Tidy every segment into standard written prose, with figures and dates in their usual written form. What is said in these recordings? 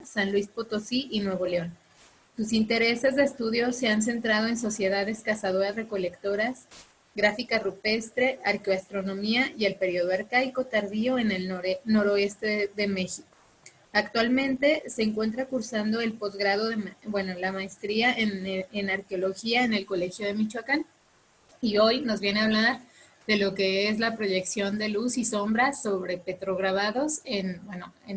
San Luis Potosí y Nuevo León. Sus intereses de estudio se han centrado en sociedades cazadoras-recolectoras, gráfica rupestre, arqueoastronomía y el periodo arcaico tardío en el noroeste de México. Actualmente se encuentra cursando el posgrado, la maestría en arqueología en el Colegio de Michoacán. Y hoy nos viene a hablar de lo que es la proyección de luz y sombra sobre petrograbados en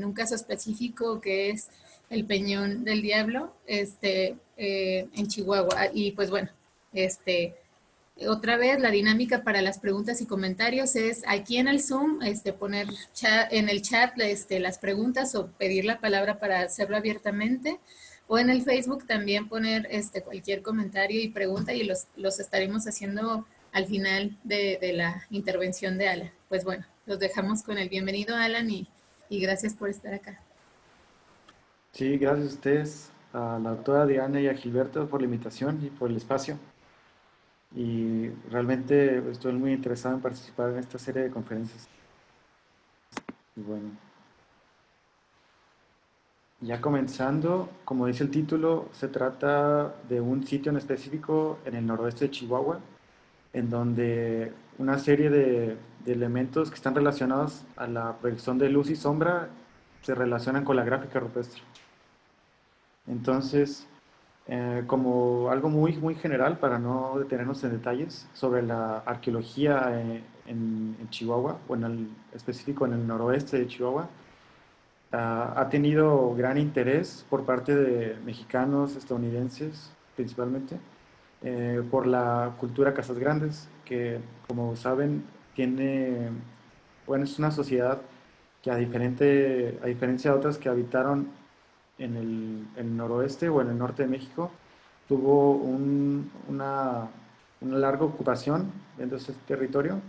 un caso específico que es el Peñón del Diablo, en Chihuahua. Y pues bueno, otra vez la dinámica para las preguntas y comentarios es aquí en el Zoom poner en el chat las preguntas o pedir la palabra para hacerlo abiertamente, o en el Facebook también poner cualquier comentario y pregunta y los estaremos haciendo al final de la intervención de Alan. Pues bueno, los dejamos con el bienvenido, Alan, y gracias por estar acá. Sí, gracias a ustedes, a la doctora Diana y a Gilberto por la invitación y por el espacio. Y realmente estoy muy interesado en participar en esta serie de conferencias. Y bueno, ya comenzando, como dice el título, se trata de un sitio en específico en el noroeste de Chihuahua, en donde una serie de elementos que están relacionados a la proyección de luz y sombra se relacionan con la gráfica rupestre. Entonces, como algo muy general, para no detenernos en detalles, sobre la arqueología en Chihuahua, o en el específico en el noroeste de Chihuahua, ha tenido gran interés por parte de mexicanos, estadounidenses principalmente, por la cultura Casas Grandes, que como saben es una sociedad que a diferencia de otras que habitaron en el noroeste o en el norte de México, tuvo una larga ocupación dentro de ese territorio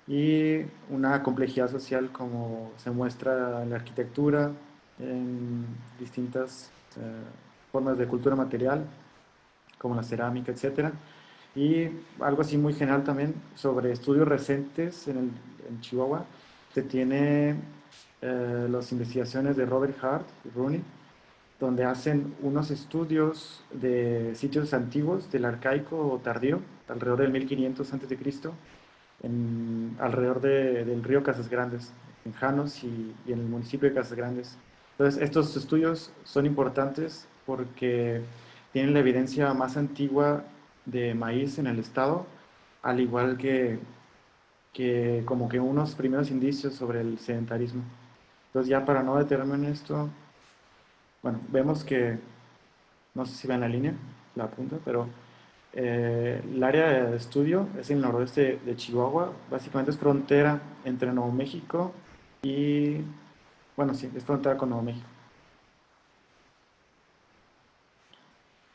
y una complejidad social como se muestra en la arquitectura, en distintas formas de cultura material, como la cerámica, etcétera. Y algo así muy general también sobre estudios recientes en Chihuahua, se tiene las investigaciones de Robert Hart y Rooney, donde hacen unos estudios de sitios antiguos del arcaico o tardío, alrededor del 1500 a.C., alrededor del río Casas Grandes, en Janos y en el municipio de Casas Grandes. Entonces, estos estudios son importantes porque tienen la evidencia más antigua de maíz en el estado, al igual que como que unos primeros indicios sobre el sedentarismo. Entonces, ya para no detenerme en esto, bueno, vemos que, no sé si ven la línea, la punta, pero el área de estudio es el noroeste de Chihuahua, básicamente es frontera entre Nuevo México y, bueno, sí, es frontera con Nuevo México.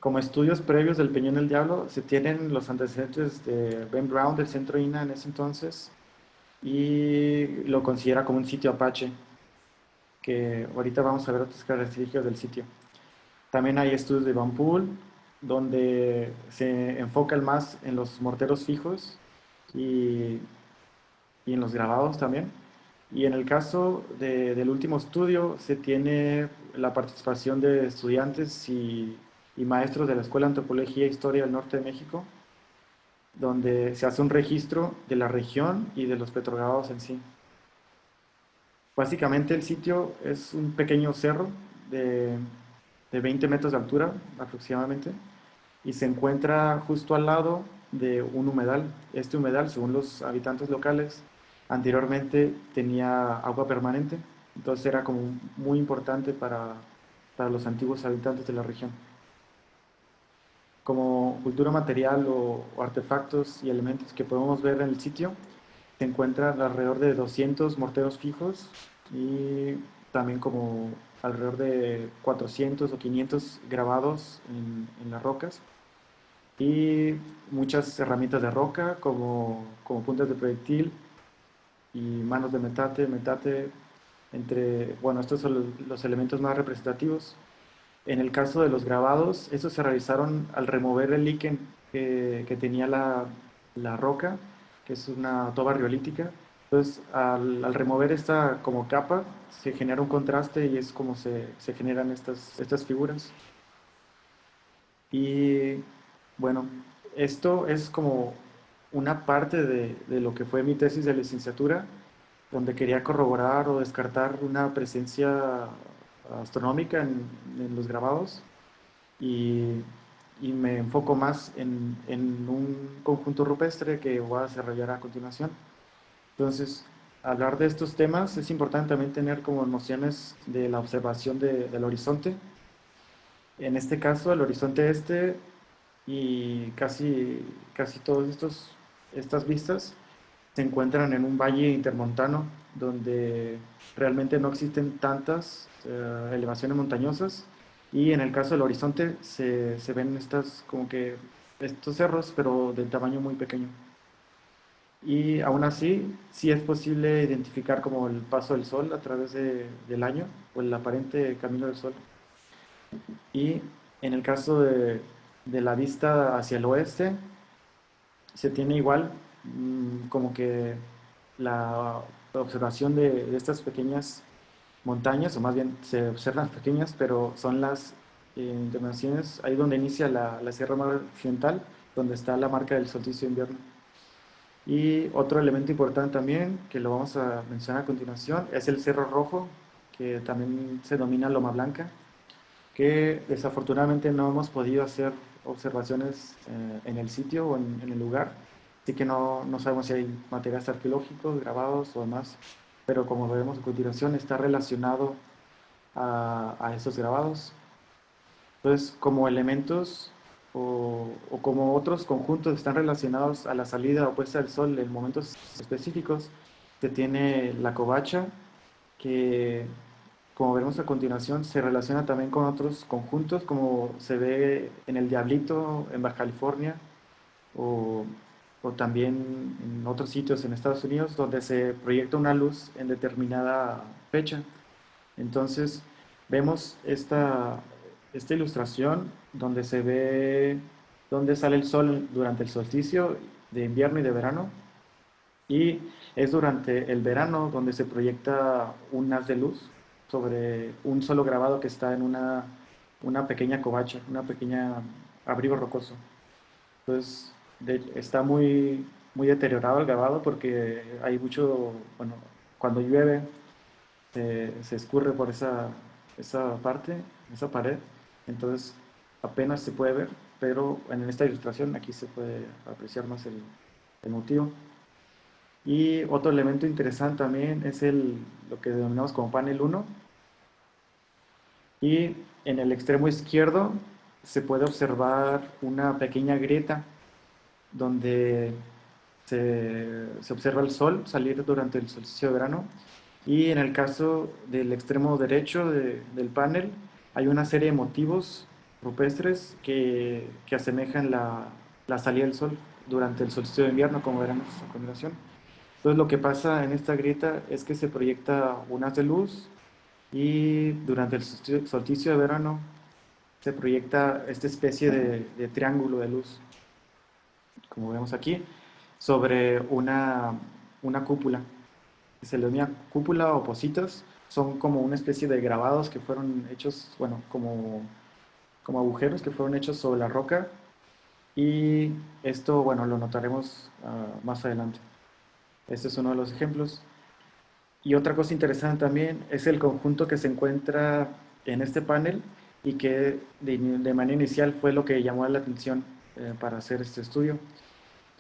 Como estudios previos del Peñón del Diablo, se tienen los antecedentes de Ben Brown del Centro INAH en ese entonces y lo considera como un sitio apache, que ahorita vamos a ver otras características del sitio. También hay estudios de Van Pool, donde se enfocan más en los morteros fijos y en los grabados también. Y en el caso del último estudio, se tiene la participación de estudiantes y maestros de la Escuela de Antropología e Historia del Norte de México, donde se hace un registro de la región y de los petrograbados en sí. Básicamente el sitio es un pequeño cerro de 20 metros de altura aproximadamente, y se encuentra justo al lado de un humedal. Este humedal, según los habitantes locales, anteriormente tenía agua permanente, entonces era como muy importante para los antiguos habitantes de la región. Como cultura material o artefactos y elementos que podemos ver en el sitio, se encuentran alrededor de 200 morteros fijos y también como alrededor de 400 o 500 grabados en las rocas, y muchas herramientas de roca como puntas de proyectil y manos de metate, bueno, estos son los elementos más representativos. En el caso de los grabados, estos se realizaron al remover el líquen que tenía la roca, que es una toba riolítica. Entonces, al remover esta como capa, se genera un contraste y es como se generan estas figuras. Y bueno, esto es como una parte de lo que fue mi tesis de licenciatura, donde quería corroborar o descartar una presencia astronómica en los grabados y, y me enfoco más en un conjunto rupestre que voy a desarrollar a continuación. Entonces, hablar de estos temas es importante también tener como nociones de la observación del horizonte. En este caso, el horizonte este y casi todas estas vistas se encuentran en un valle intermontano donde realmente no existen tantas elevaciones montañosas y en el caso del horizonte se ven como que estos cerros pero de tamaño muy pequeño. Y aún así, sí es posible identificar como el paso del sol a través del año o el aparente camino del sol. Y en el caso de la vista hacia el oeste, se tiene igual como que la observación de estas pequeñas montañas, o más bien se observan pequeñas, pero son las intervenciones ahí donde inicia la Sierra Madre Occidental, donde está la marca del solsticio de invierno. Y otro elemento importante también, que lo vamos a mencionar a continuación, es el Cerro Rojo, que también se denomina Loma Blanca, que desafortunadamente no hemos podido hacer observaciones en el sitio o en el lugar, así que no sabemos si hay materiales arqueológicos grabados o demás, pero como veremos a continuación está relacionado a esos grabados. Entonces, como elementos o como otros conjuntos están relacionados a la salida o puesta del sol en momentos específicos, se tiene la covacha, que como veremos a continuación se relaciona también con otros conjuntos, como se ve en el Diablito en Baja California o, o también en otros sitios en Estados Unidos donde se proyecta una luz en determinada fecha. Entonces, vemos esta ilustración donde se ve dónde sale el sol durante el solsticio de invierno y de verano. Y es durante el verano donde se proyecta un haz de luz sobre un solo grabado que está en una pequeña covacha, una pequeña abrigo rocoso. Entonces, está muy deteriorado el grabado porque hay mucho, bueno, cuando llueve se escurre por esa parte, esa pared, entonces apenas se puede ver, pero en esta ilustración aquí se puede apreciar más el motivo. Y otro elemento interesante también es lo que denominamos como panel 1. Y en el extremo izquierdo se puede observar una pequeña grieta donde se observa el sol salir durante el solsticio de verano. Y en el caso del extremo derecho del panel hay una serie de motivos rupestres que asemejan la salida del sol durante el solsticio de invierno, como veremos a continuación. Entonces lo que pasa en esta grieta es que se proyecta un haz de luz y durante el solsticio de verano se proyecta esta especie de triángulo de luz, como vemos aquí, sobre una cúpula. Se le denomina cúpula o pocitas, son como una especie de grabados que fueron hechos, bueno, como agujeros que fueron hechos sobre la roca y esto, bueno, lo notaremos más adelante. Este es uno de los ejemplos. Y otra cosa interesante también es el conjunto que se encuentra en este panel y que de manera inicial fue lo que llamó la atención para hacer este estudio,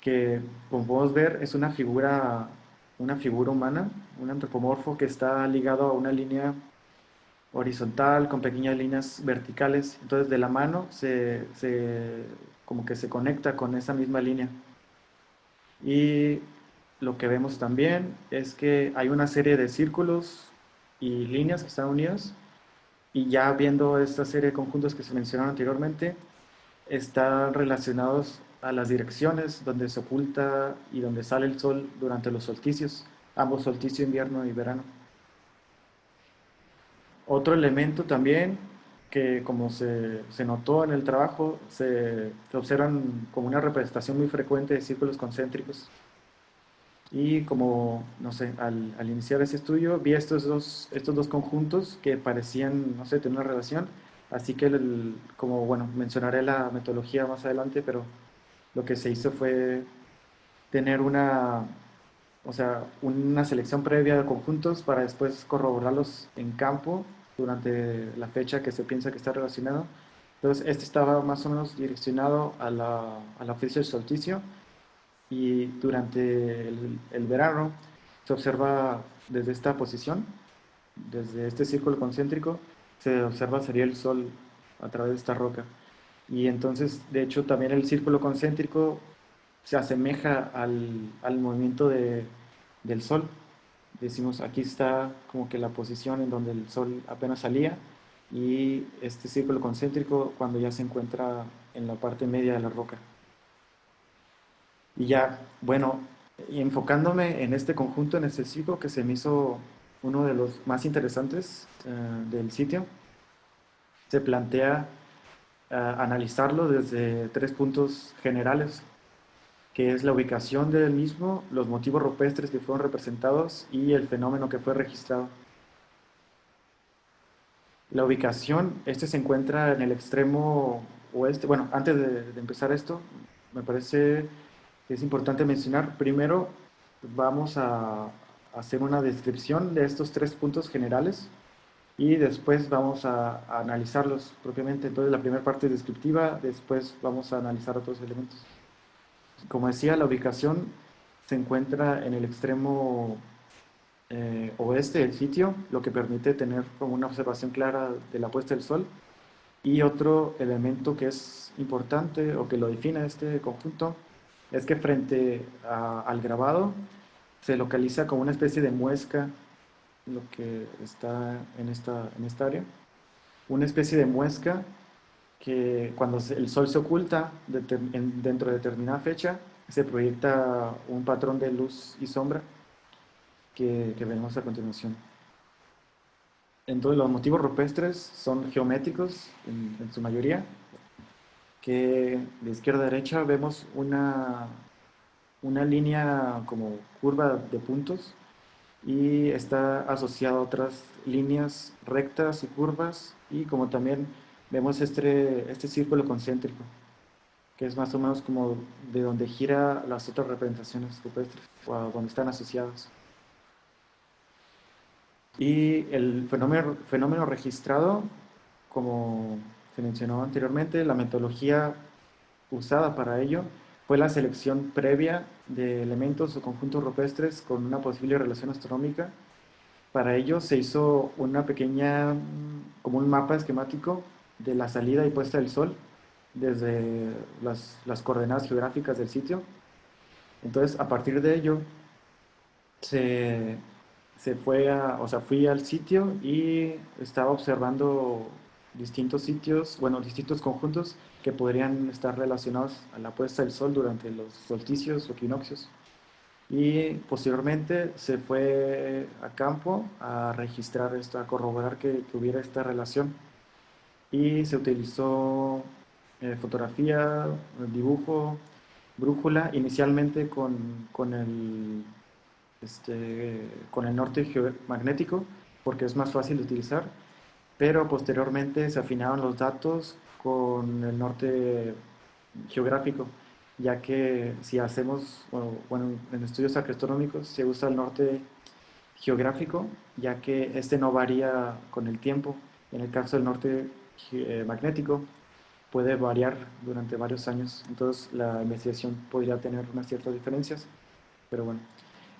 que como podemos ver es una figura humana, un antropomorfo que está ligado a una línea horizontal con pequeñas líneas verticales. Entonces de la mano como que se conecta con esa misma línea. Y lo que vemos también es que hay una serie de círculos y líneas que están unidas y ya viendo esta serie de conjuntos que se mencionaron anteriormente, están relacionados a las direcciones donde se oculta y donde sale el sol durante los solsticios, ambos solsticio invierno y verano. Otro elemento también que como se notó en el trabajo, se observan como una representación muy frecuente de círculos concéntricos Y como, no sé, al iniciar ese estudio vi estos dos conjuntos que parecían, no sé, tener una relación. Así que, como, bueno, mencionaré la metodología más adelante, pero lo que se hizo fue tener o sea, una selección previa de conjuntos para después corroborarlos en campo durante la fecha que se piensa que está relacionado. Entonces, este estaba más o menos direccionado a la fecha del solsticio y durante el verano se observa desde esta posición, desde este círculo concéntrico, se observa sería el Sol a través de esta roca. Y entonces, de hecho, también el círculo concéntrico se asemeja al movimiento del Sol. Decimos, aquí está como que la posición en donde el Sol apenas salía y este círculo concéntrico cuando ya se encuentra en la parte media de la roca. Y ya, bueno, y enfocándome en este conjunto en específico que se me hizo uno de los más interesantes del sitio, se plantea analizarlo desde tres puntos generales, que es la ubicación del mismo, los motivos rupestres que fueron representados y el fenómeno que fue registrado. La ubicación, este se encuentra en el extremo oeste. Bueno, antes de empezar esto, me parece que es importante mencionar, primero vamos a hacer una descripción de estos tres puntos generales y después vamos a analizarlos propiamente. Entonces la primera parte es descriptiva, después vamos a analizar otros elementos. Como decía, la ubicación se encuentra en el extremo oeste del sitio, lo que permite tener como una observación clara de la puesta del sol. Y otro elemento que es importante o que lo define este conjunto es que frente al grabado se localiza como una especie de muesca, lo que está en esta área, una especie de muesca que cuando el sol se oculta dentro de determinada fecha, se proyecta un patrón de luz y sombra que veremos a continuación. Entonces los motivos rupestres son geométricos en su mayoría, que de izquierda a derecha vemos una línea como curva de puntos y está asociada a otras líneas rectas y curvas y como también vemos este círculo concéntrico, que es más o menos como de donde gira las otras representaciones rupestres o a donde están asociadas. Y el fenómeno registrado, como se mencionó anteriormente, la metodología usada para ello fue la selección previa de elementos o conjuntos rupestres con una posible relación astronómica. Para ello se hizo una pequeña, como un mapa esquemático de la salida y puesta del Sol desde las coordenadas geográficas del sitio. Entonces, a partir de ello, se, se fue o sea, fui al sitio y estaba observando distintos sitios, bueno, distintos conjuntos que podrían estar relacionados a la puesta del sol durante los solsticios o equinoccios. Y posteriormente se fue a campo a registrar esto, a corroborar que hubiera esta relación. Y se utilizó fotografía, dibujo, brújula, inicialmente con el norte geomagnético, porque es más fácil de utilizar, pero posteriormente se afinaron los datos con el norte geográfico, ya que si hacemos, bueno, en estudios acrestronómicos se usa el norte geográfico, ya que este no varía con el tiempo. En el caso del norte magnético, puede variar durante varios años, entonces la investigación podría tener unas ciertas diferencias, pero bueno.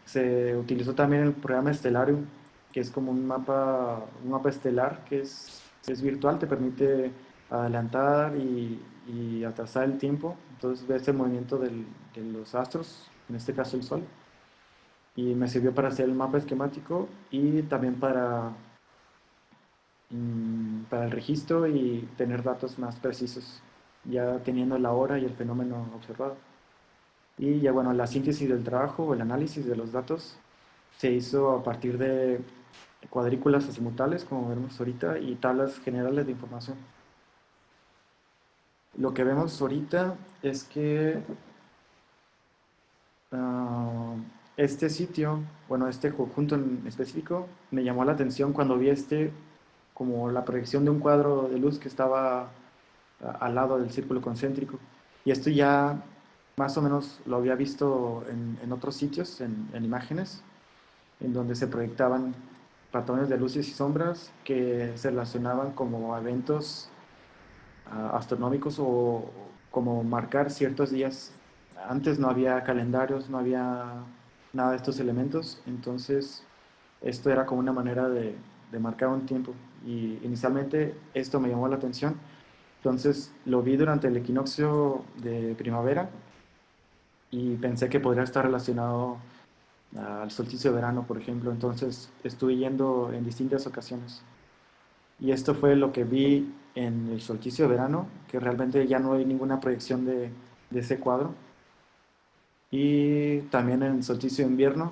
Se utilizó también el programa Stellarium, que es como un mapa estelar que es virtual, te permite adelantar y atrasar el tiempo. Entonces ves el movimiento de los astros, en este caso el Sol. Y me sirvió para hacer el mapa esquemático y también para el registro y tener datos más precisos, ya teniendo la hora y el fenómeno observado. Y ya bueno, la síntesis del trabajo o el análisis de los datos se hizo a partir de cuadrículas azimutales, como vemos ahorita, y tablas generales de información. Lo que vemos ahorita es que este sitio, bueno, este conjunto en específico, me llamó la atención cuando vi como la proyección de un cuadro de luz que estaba al lado del círculo concéntrico. Y esto ya más o menos lo había visto en otros sitios, en imágenes, en donde se proyectaban patrones de luces y sombras que se relacionaban como a eventos astronómicos o como marcar ciertos días. Antes no había calendarios, no había nada de estos elementos, entonces esto era como una manera de marcar un tiempo. Y inicialmente esto me llamó la atención, entonces lo vi durante el equinoccio de primavera y pensé que podría estar relacionado al solsticio de verano, por ejemplo. Entonces estuve yendo en distintas ocasiones. Y esto fue lo que vi en el solsticio de verano, que realmente ya no hay ninguna proyección de ese cuadro. Y también en el solsticio de invierno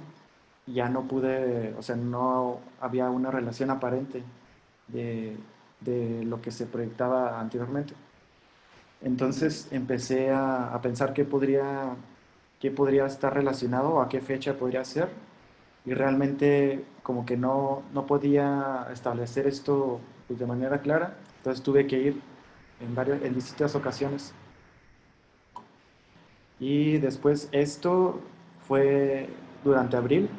ya no pude, o sea, no había una relación aparente de, de lo que se proyectaba anteriormente. Entonces empecé a pensar qué podría estar relacionado o a qué fecha podría ser. Y realmente como que no podía establecer esto pues, de manera clara. Entonces tuve que ir en distintas ocasiones. Y después esto fue durante abril,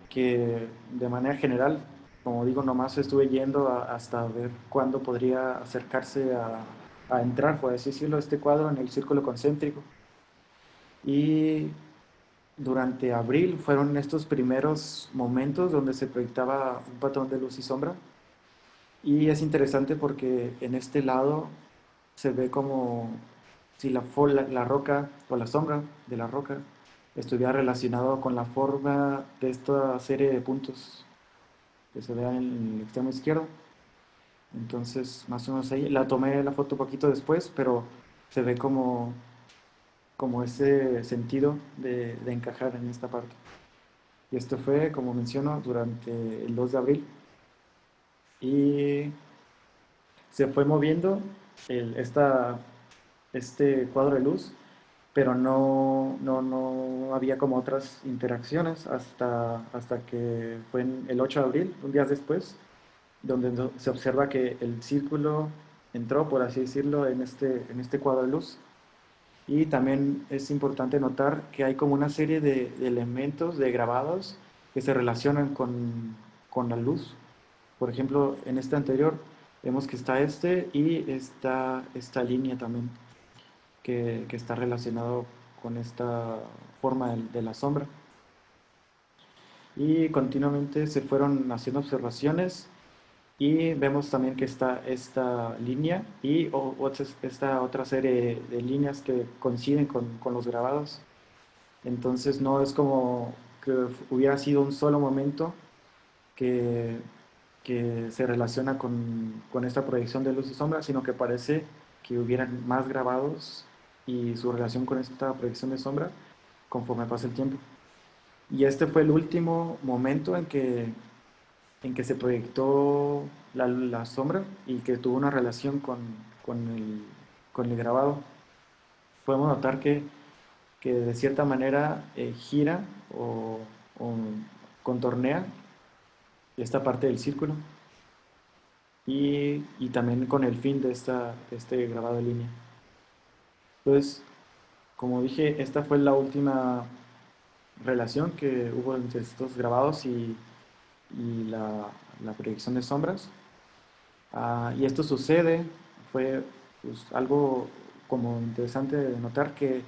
que de manera general, como digo, nomás estuve yendo hasta ver cuándo podría acercarse a entrar, por así decirlo, este cuadro en el círculo concéntrico. Y durante abril fueron estos primeros momentos donde se proyectaba un patrón de luz y sombra. Y es interesante porque en este lado se ve como si la roca o la sombra de la roca estuviera relacionado con la forma de esta serie de puntos que se ve en el extremo izquierdo. Entonces, más o menos ahí, la tomé la foto un poquito después, pero se ve como ese sentido de encajar en esta parte. Y esto fue, como menciono, durante el 2 de abril. Y se fue moviendo este cuadro de luz, pero no había como otras interacciones hasta que fue en el 8 de abril, un día después, donde se observa que el círculo entró, por así decirlo, en este cuadro de luz. Y también es importante notar que hay como una serie de elementos, de grabados, que se relacionan con la luz. Por ejemplo, en este anterior vemos que está este y está esta línea también que está relacionado con esta forma de la sombra. Y continuamente se fueron haciendo observaciones y vemos también que está esta línea y esta otra serie de líneas que coinciden con los grabados. Entonces no es como que hubiera sido un solo momento que, que se relaciona con esta proyección de luz y sombra, sino que parece que hubieran más grabados y su relación con esta proyección de sombra conforme pasa el tiempo. Y este fue el último momento en que se proyectó la sombra y que tuvo una relación con el grabado. Podemos notar que de cierta manera gira o contornea esta parte del círculo y también con el fin de este grabado de línea. Entonces, como dije, esta fue la última relación que hubo entre estos grabados y la proyección de sombras. Y esto sucede, fue pues, algo como interesante de notar que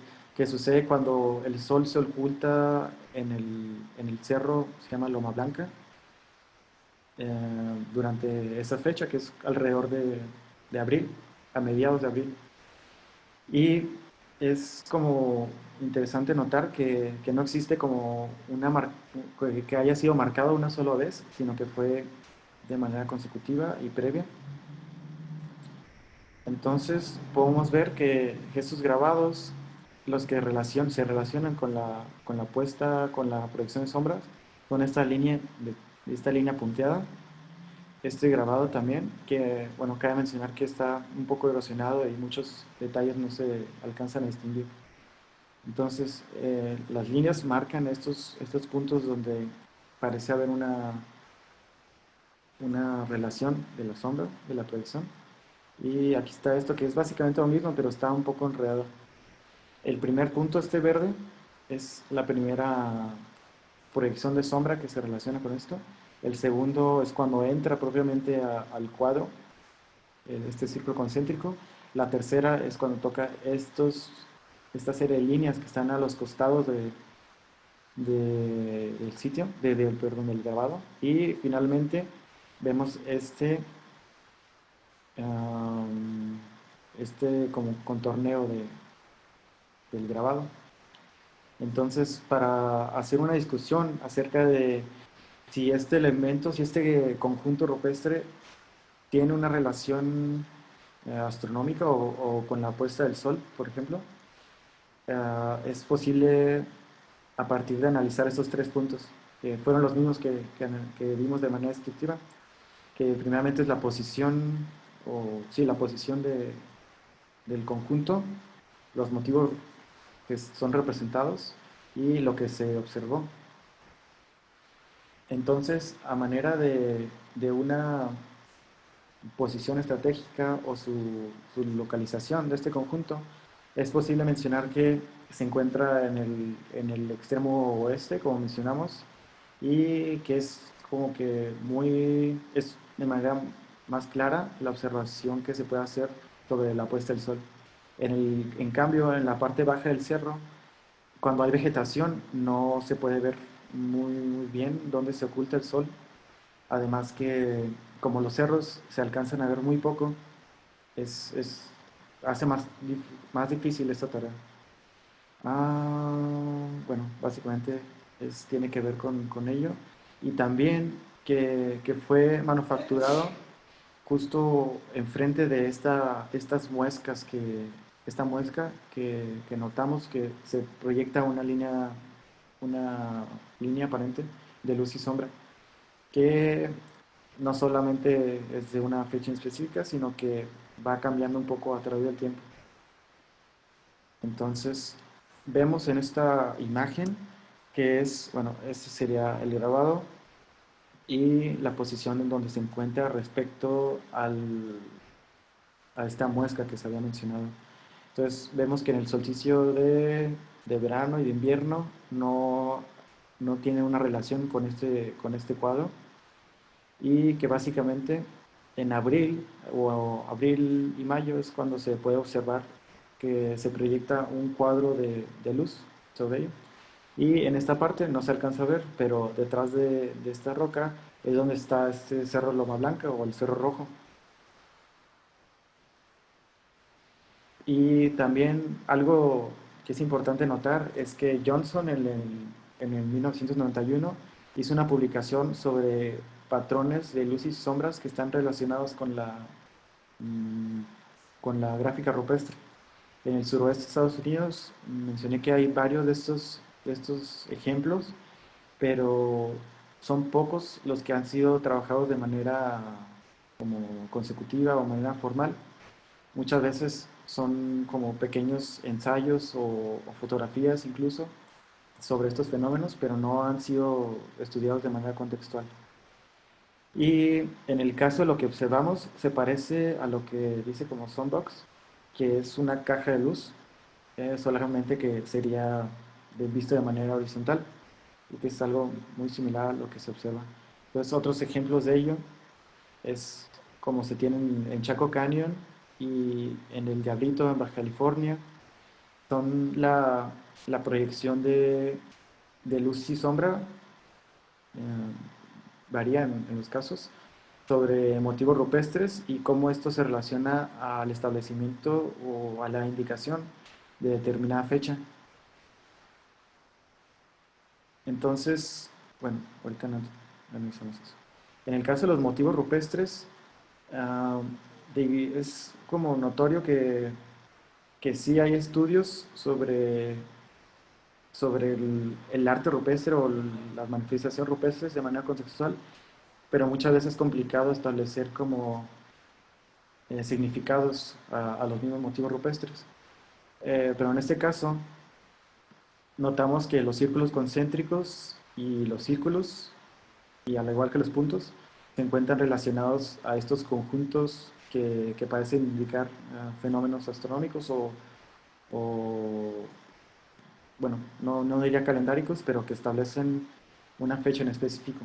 sucede cuando el sol se oculta en el cerro, se llama Loma Blanca, durante esa fecha que es alrededor de abril, a mediados de abril. Y es como interesante notar que no existe como que haya sido marcado una sola vez, sino que fue de manera consecutiva y previa. Entonces podemos ver que estos grabados, los que se relacionan con la puesta, con la proyección de sombras, con esta línea punteada. Este grabado también, que bueno, cabe mencionar que está un poco erosionado y muchos detalles no se alcanzan a distinguir. Entonces, las líneas marcan estos puntos donde parece haber una relación de la sombra, de la proyección. Y aquí está esto que es básicamente lo mismo, pero está un poco enredado. El primer punto, este verde, es la primera proyección de sombra que se relaciona con esto. El segundo es cuando entra propiamente al cuadro, este círculo concéntrico. La tercera es cuando toca esta serie de líneas que están a los costados del sitio, perdón, del grabado. Y finalmente vemos um, este como contorneo del grabado. Entonces, para hacer una discusión acerca de si este elemento, si este conjunto rupestre tiene una relación astronómica o con la puesta del sol, por ejemplo, es posible a partir de analizar estos tres puntos, que fueron los mismos que vimos de manera descriptiva, que primeramente es la posición, la posición del conjunto, los motivos que son representados y lo que se observó. Entonces, a manera de una posición estratégica o su localización de este conjunto, es posible mencionar que se encuentra en el extremo oeste, como mencionamos, y que es como que es de manera más clara la observación que se puede hacer sobre la puesta del sol. En cambio, en la parte baja del cerro, cuando hay vegetación, no se puede ver muy bien dónde se oculta el sol. Además que como los cerros se alcanzan a ver muy poco, hace más difícil esta tarea. Bueno, básicamente tiene que ver con ello. Y también que fue manufacturado justo enfrente de esta muesca que notamos que se proyecta una línea aparente de luz y sombra, que no solamente es de una fecha específica, sino que va cambiando un poco a través del tiempo. Entonces, vemos en esta imagen que este sería el grabado y la posición en donde se encuentra respecto a esta muesca que se había mencionado. Entonces, vemos que en el solsticio de verano y de invierno no tiene una relación con este cuadro, y que básicamente en abril o abril y mayo es cuando se puede observar que se proyecta un cuadro de luz sobre ello. Y en esta parte no se alcanza a ver, pero detrás de esta roca es donde está este Cerro Loma Blanca o el Cerro Rojo. Y también algo que es importante notar es que Johnson en el 1991 hizo una publicación sobre patrones de luz y sombras que están relacionados mm, con la gráfica rupestre. En el suroeste de Estados Unidos mencioné que hay varios de estos ejemplos, pero son pocos los que han sido trabajados de manera como consecutiva o manera formal. Muchas veces son como pequeños ensayos o fotografías incluso sobre estos fenómenos, pero no han sido estudiados de manera contextual. Y en el caso de lo que observamos, se parece a lo que dice como Soundbox, que es una caja de luz, solamente que sería visto de manera horizontal, y que es algo muy similar a lo que se observa. Entonces, otros ejemplos de ello es como se tienen en Chaco Canyon y en el Diablito en Baja California. Son la proyección de luz y sombra, varía en los casos, sobre motivos rupestres y cómo esto se relaciona al establecimiento o a la indicación de determinada fecha. Entonces, bueno, ahorita no analizamos eso. En el caso de los motivos rupestres, ah, es como notorio que sí hay estudios sobre el arte rupestre o las manifestaciones rupestres de manera contextual, pero muchas veces es complicado establecer como significados a los mismos motivos rupestres. Pero en este caso, notamos que los círculos concéntricos y los círculos, y al igual que los puntos, se encuentran relacionados a estos conjuntos que parecen indicar fenómenos astronómicos o, bueno, no diría calendáricos, pero que establecen una fecha en específico.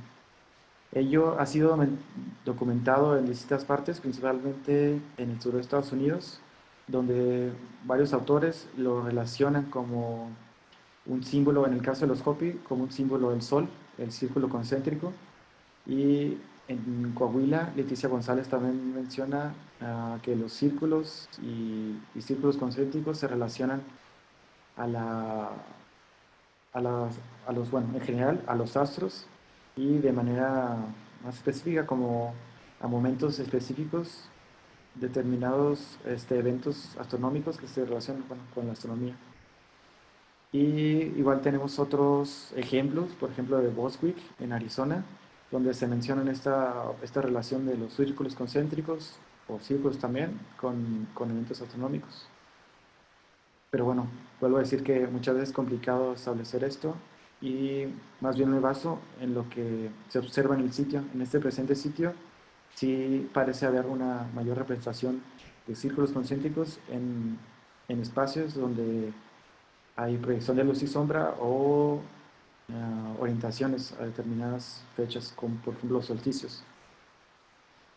Ello ha sido documentado en distintas partes, principalmente en el sur de Estados Unidos, donde varios autores lo relacionan como un símbolo, en el caso de los Hopi, como un símbolo del Sol, el círculo concéntrico. Y en Coahuila, Leticia González también menciona que los círculos y círculos concéntricos se relacionan a, la, a los, bueno, en general, a los astros y de manera más específica como a momentos específicos, determinados eventos astronómicos que se relacionan, bueno, con la astronomía. Y igual tenemos otros ejemplos, por ejemplo de Bostwick en Arizona, donde se menciona esta relación de los círculos concéntricos o círculos también con eventos astronómicos. Pero bueno, vuelvo a decir que muchas veces es complicado establecer esto y más bien me baso en lo que se observa en el sitio. En este presente sitio sí parece haber una mayor representación de círculos concéntricos en espacios donde hay proyección de luz y sombra o orientaciones a determinadas fechas, como por ejemplo los solsticios.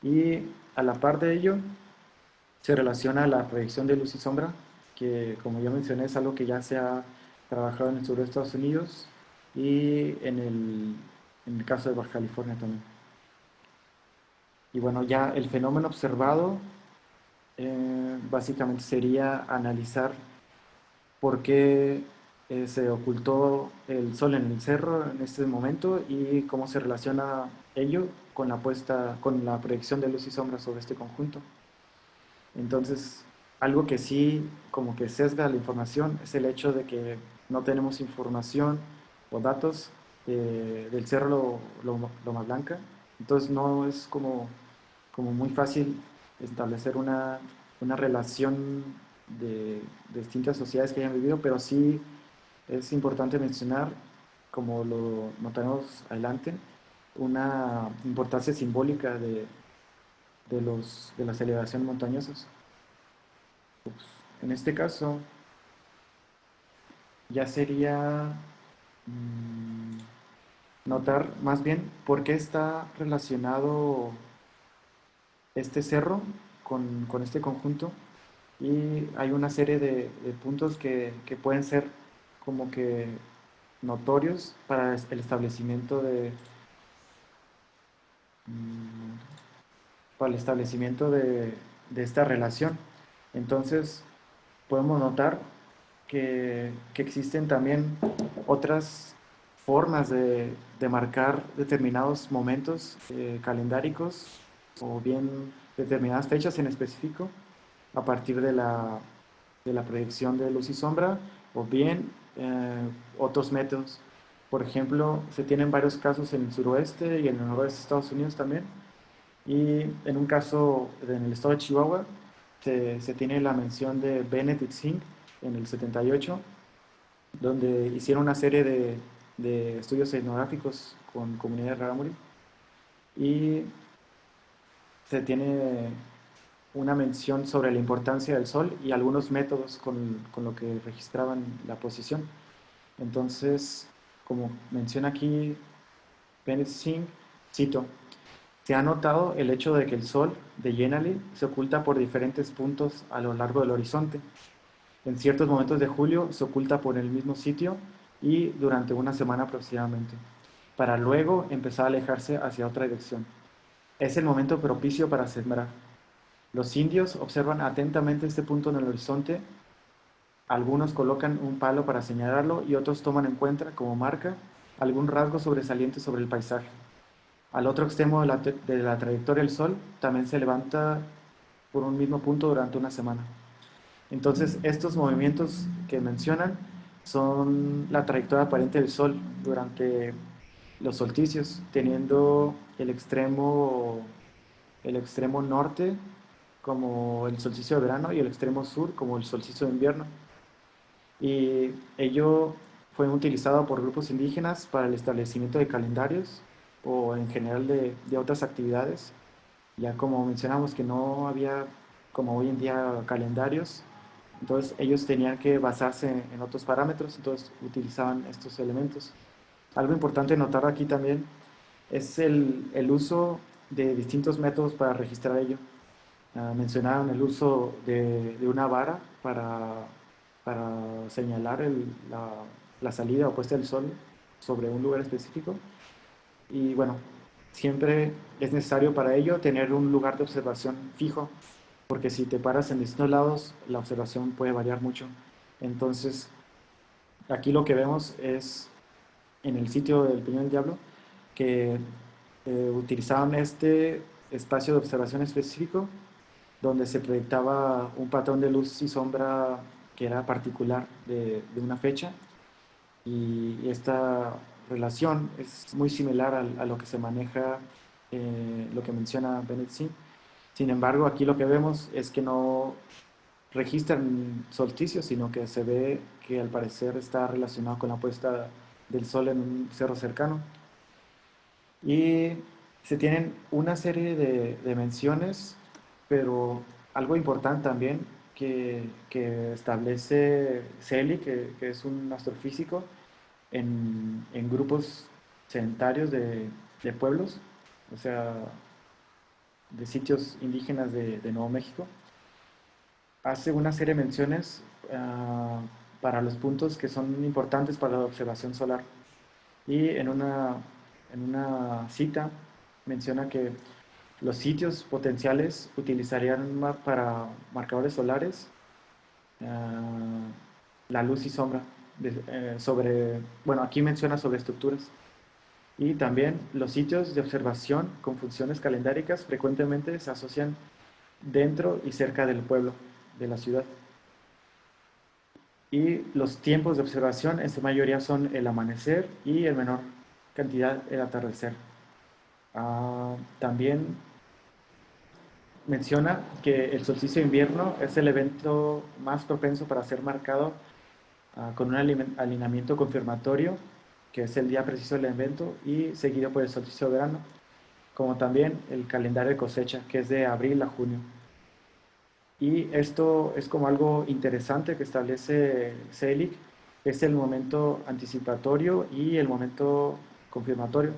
Y a la par de ello, se relaciona la proyección de luz y sombra, que como ya mencioné es algo que ya se ha trabajado en el sur de Estados Unidos y en el caso de Baja California también. Y bueno, ya el fenómeno observado básicamente sería analizar por qué se ocultó el sol en el cerro en este momento y cómo se relaciona ello con con la proyección de luz y sombra sobre este conjunto. Entonces, algo que sí como que sesga la información es el hecho de que no tenemos información o datos del cerro Loma Blanca. Entonces no es como muy fácil establecer una relación de distintas sociedades que hayan vivido, pero sí es importante mencionar, como lo notaremos adelante, una importancia simbólica de las elevaciones montañosas. En este caso, ya sería notar más bien por qué está relacionado este cerro con este conjunto y hay una serie de puntos que pueden ser como que notorios para el establecimiento mm, para el establecimiento de esta relación. Entonces, podemos notar que existen también otras formas de marcar determinados momentos calendáricos o bien determinadas fechas en específico a partir de la proyección de luz y sombra o bien otros métodos. Por ejemplo, se tienen varios casos en el suroeste y en el noroeste de Estados Unidos también. Y en un caso en el estado de Chihuahua se tiene la mención de Benedict Singh en el 78, donde hicieron una serie de estudios etnográficos con comunidades rarámuri y se tiene una mención sobre la importancia del sol y algunos métodos con lo que registraban la posición. Entonces, como menciona aquí Benedict Singh, cito, se ha notado el hecho de que el sol de Yenali se oculta por diferentes puntos a lo largo del horizonte. En ciertos momentos de julio se oculta por el mismo sitio y durante una semana aproximadamente, para luego empezar a alejarse hacia otra dirección. Es el momento propicio para sembrar. Los indios observan atentamente este punto en el horizonte, algunos colocan un palo para señalarlo y otros toman en cuenta como marca algún rasgo sobresaliente sobre el paisaje. Al otro extremo de la trayectoria del Sol también se levanta por un mismo punto durante una semana. Entonces, estos movimientos que mencionan son la trayectoria aparente del Sol durante los solsticios, teniendo el extremo norte como el solsticio de verano y el extremo sur como el solsticio de invierno. Y ello fue utilizado por grupos indígenas para el establecimiento de calendarios o en general de otras actividades. Ya como mencionamos que no había como hoy en día calendarios, entonces ellos tenían que basarse en otros parámetros, entonces utilizaban estos elementos. Algo importante notar aquí también es el uso de distintos métodos para registrar ello. Mencionaron el uso de una vara para señalar la salida o puesta del sol sobre un lugar específico. Y bueno, siempre es necesario para ello tener un lugar de observación fijo, porque si te paras en distintos lados, la observación puede variar mucho. Entonces, aquí lo que vemos es en el sitio del Peñón del Diablo que utilizaban este espacio de observación específico donde se proyectaba un patrón de luz y sombra que era particular de una fecha, y esta relación es muy similar a lo que se maneja, lo que menciona Bennett Sim. Sin embargo, aquí lo que vemos es que no registran solsticios, sino que se ve que al parecer está relacionado con la puesta del sol en un cerro cercano. Y se tienen una serie de menciones, pero algo importante también que establece Celi, que es un astrofísico, en grupos sedentarios de pueblos, o sea, de sitios indígenas de Nuevo México, hace una serie de menciones para los puntos que son importantes para la observación solar. Y en una cita menciona que los sitios potenciales utilizarían para marcadores solares la luz y sombra sobre, bueno, aquí menciona sobre estructuras. Y también los sitios de observación con funciones calendáricas frecuentemente se asocian dentro y cerca del pueblo, de la ciudad. Y los tiempos de observación en su mayoría son el amanecer y en menor cantidad el atardecer. También menciona que el solsticio de invierno es el evento más propenso para ser marcado con un alineamiento confirmatorio, que es el día preciso del evento, y seguido por el solsticio de verano, como también el calendario de cosecha, que es de abril a junio. Y esto es como algo interesante que establece Selig, es el momento anticipatorio y el momento confirmatorio,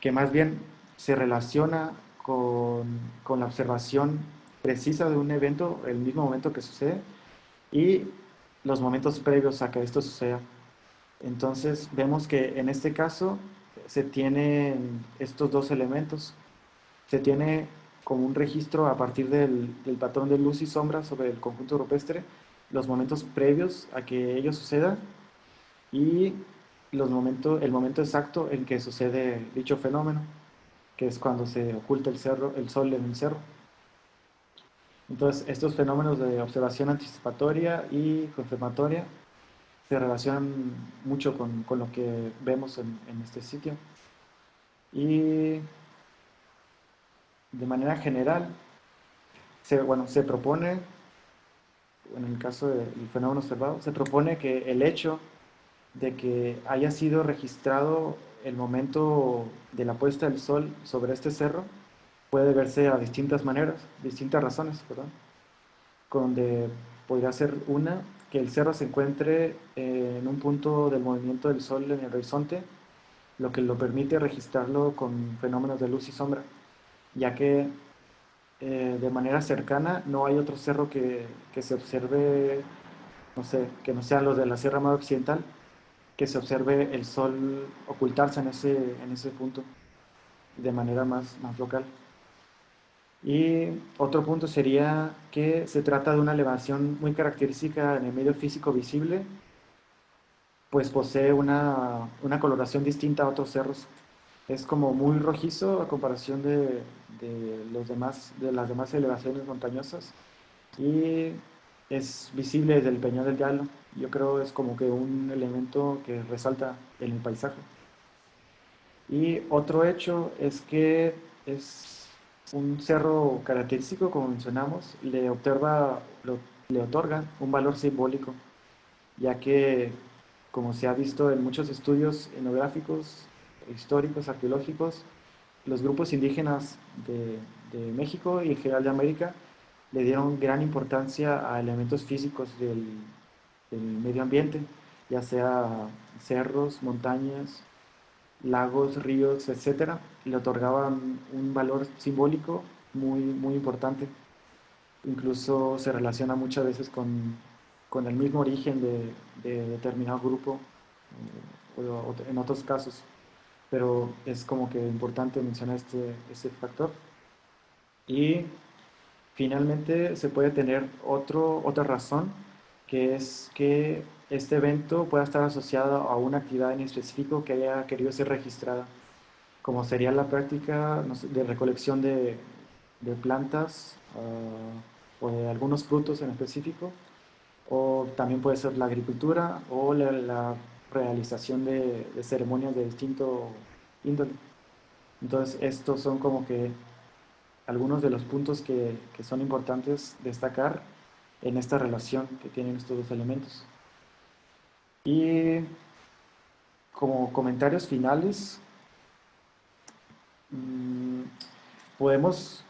que más bien se relaciona con la observación precisa de un evento, el mismo momento que sucede, y los momentos previos a que esto suceda. Entonces vemos que en este caso se tienen estos dos elementos. Se tiene como un registro a partir del patrón de luz y sombra sobre el conjunto rupestre, los momentos previos a que ello suceda y el momento exacto en que sucede dicho fenómeno, que es cuando se oculta el sol en el cerro. Entonces, estos fenómenos de observación anticipatoria y confirmatoria se relacionan mucho con lo que vemos en este sitio. Y de manera general, se propone, en el caso del fenómeno observado, se propone que el hecho de que haya sido registrado el momento de la puesta del sol sobre este cerro puede verse a distintas maneras, distintas razones, perdón, donde podría ser una, que el cerro se encuentre en un punto del movimiento del sol en el horizonte, lo que lo permite registrarlo con fenómenos de luz y sombra, ya que de manera cercana no hay otro cerro que se observe, no sé, que no sean los de la Sierra Madre Occidental, que se observe el sol ocultarse en ese punto de manera más local. Y otro punto sería que se trata de una elevación muy característica en el medio físico visible, pues posee una coloración distinta a otros cerros. Es como muy rojizo a comparación de las demás elevaciones montañosas, y es visible desde el Peñón del Diablo. Yo creo es como que un elemento que resalta en el paisaje. Y otro hecho es que es un cerro característico, como mencionamos, le otorga un valor simbólico, ya que como se ha visto en muchos estudios etnográficos, históricos, arqueológicos, los grupos indígenas de México y en general de América le dieron gran importancia a elementos físicos del medio ambiente, ya sea cerros, montañas, lagos, ríos, etcétera, y le otorgaban un valor simbólico muy importante. Incluso se relaciona muchas veces con el mismo origen de determinado grupo, o en otros casos, pero es como que importante mencionar este factor. Y finalmente se puede tener otra razón, que es que este evento pueda estar asociado a una actividad en específico que haya querido ser registrada, como sería la práctica, no sé, de recolección de plantas, o de algunos frutos en específico, o también puede ser la agricultura o la realización de ceremonias de distinto índole. Entonces, estos son como que algunos de los puntos que son importantes destacar en esta relación que tienen estos dos elementos. Y como comentarios finales, mmm, podemos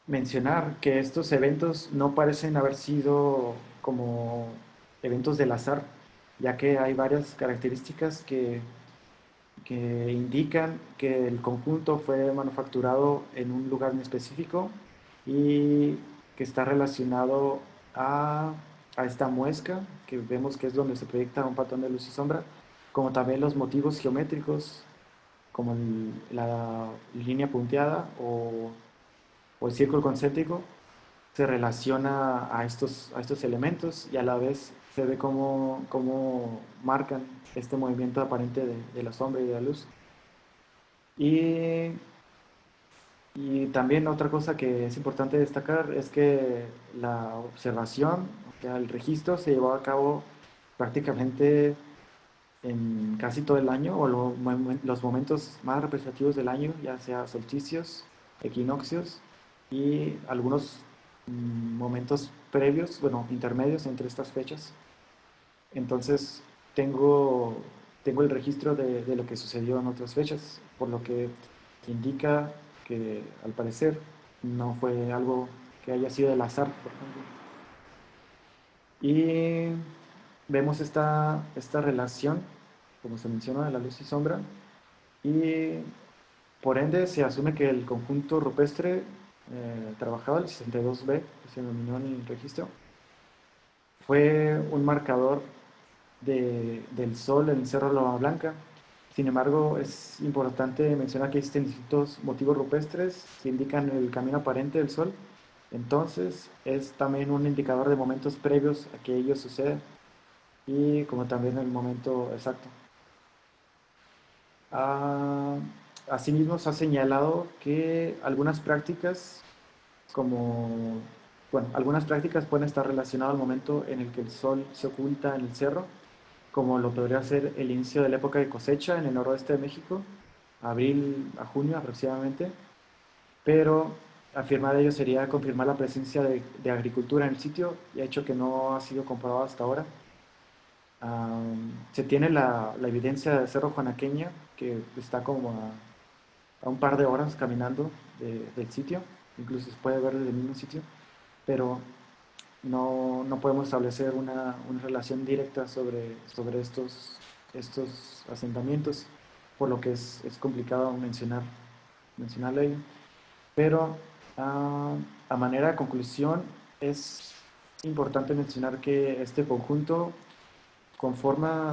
mencionar que estos eventos no parecen haber sido como eventos del azar, ya que hay varias características que indican que el conjunto fue manufacturado en un lugar en específico y que está relacionado a esta muesca, que vemos que es donde se proyecta un patrón de luz y sombra, como también los motivos geométricos, como la línea punteada o el círculo concéntrico, se relaciona a estos elementos y a la vez se ve cómo marcan este movimiento aparente de la sombra y de la luz. Y, y también otra cosa que es importante destacar es que la observación, o sea, el registro se llevó a cabo prácticamente en casi todo el año, o los momentos más representativos del año, ya sea solsticios, equinoccios y algunos momentos previos, bueno, intermedios entre estas fechas. Entonces, tengo, tengo el registro de lo que sucedió en otras fechas, por lo que indica que al parecer no fue algo que haya sido del azar, por ejemplo. Y vemos esta relación, como se menciona, de la luz y sombra, y por ende se asume que el conjunto rupestre trabajado, el 62B, que se denominó en el registro, fue un marcador del sol en el Cerro Loma Blanca. Sin embargo, es importante mencionar que existen distintos motivos rupestres que indican el camino aparente del sol. Entonces, es también un indicador de momentos previos a que ello suceda y como también el momento exacto. Ah, asimismo, se ha señalado que algunas prácticas, como, bueno, algunas prácticas pueden estar relacionadas al momento en el que el sol se oculta en el cerro, como lo podría ser el inicio de la época de cosecha en el noroeste de México, abril a junio aproximadamente, pero afirmar ello sería confirmar la presencia de agricultura en el sitio, hecho que no ha sido comprobado hasta ahora. Se tiene la evidencia del Cerro Juanaqueña, que está como a un par de horas caminando del sitio, incluso se puede ver desde el mismo sitio, pero no podemos establecer una relación directa sobre estos asentamientos, por lo que es complicado mencionarlo ahí. Pero a manera de conclusión, es importante mencionar que este conjunto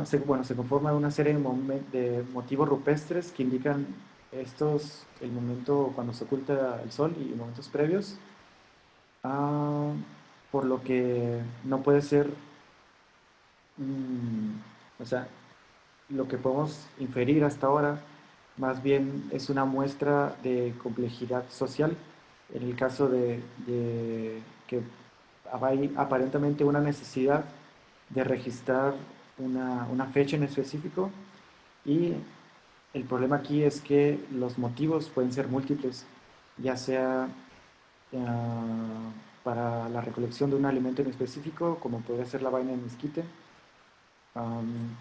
se conforma de una serie de motivos rupestres que indican el momento cuando se oculta el sol y momentos previos, ah, por lo que no puede ser, o sea, lo que podemos inferir hasta ahora más bien es una muestra de complejidad social, en el caso de que hay aparentemente una necesidad de registrar una fecha en específico, y el problema aquí es que los motivos pueden ser múltiples, ya sea para la recolección de un alimento en específico, como podría ser la vaina de mezquite,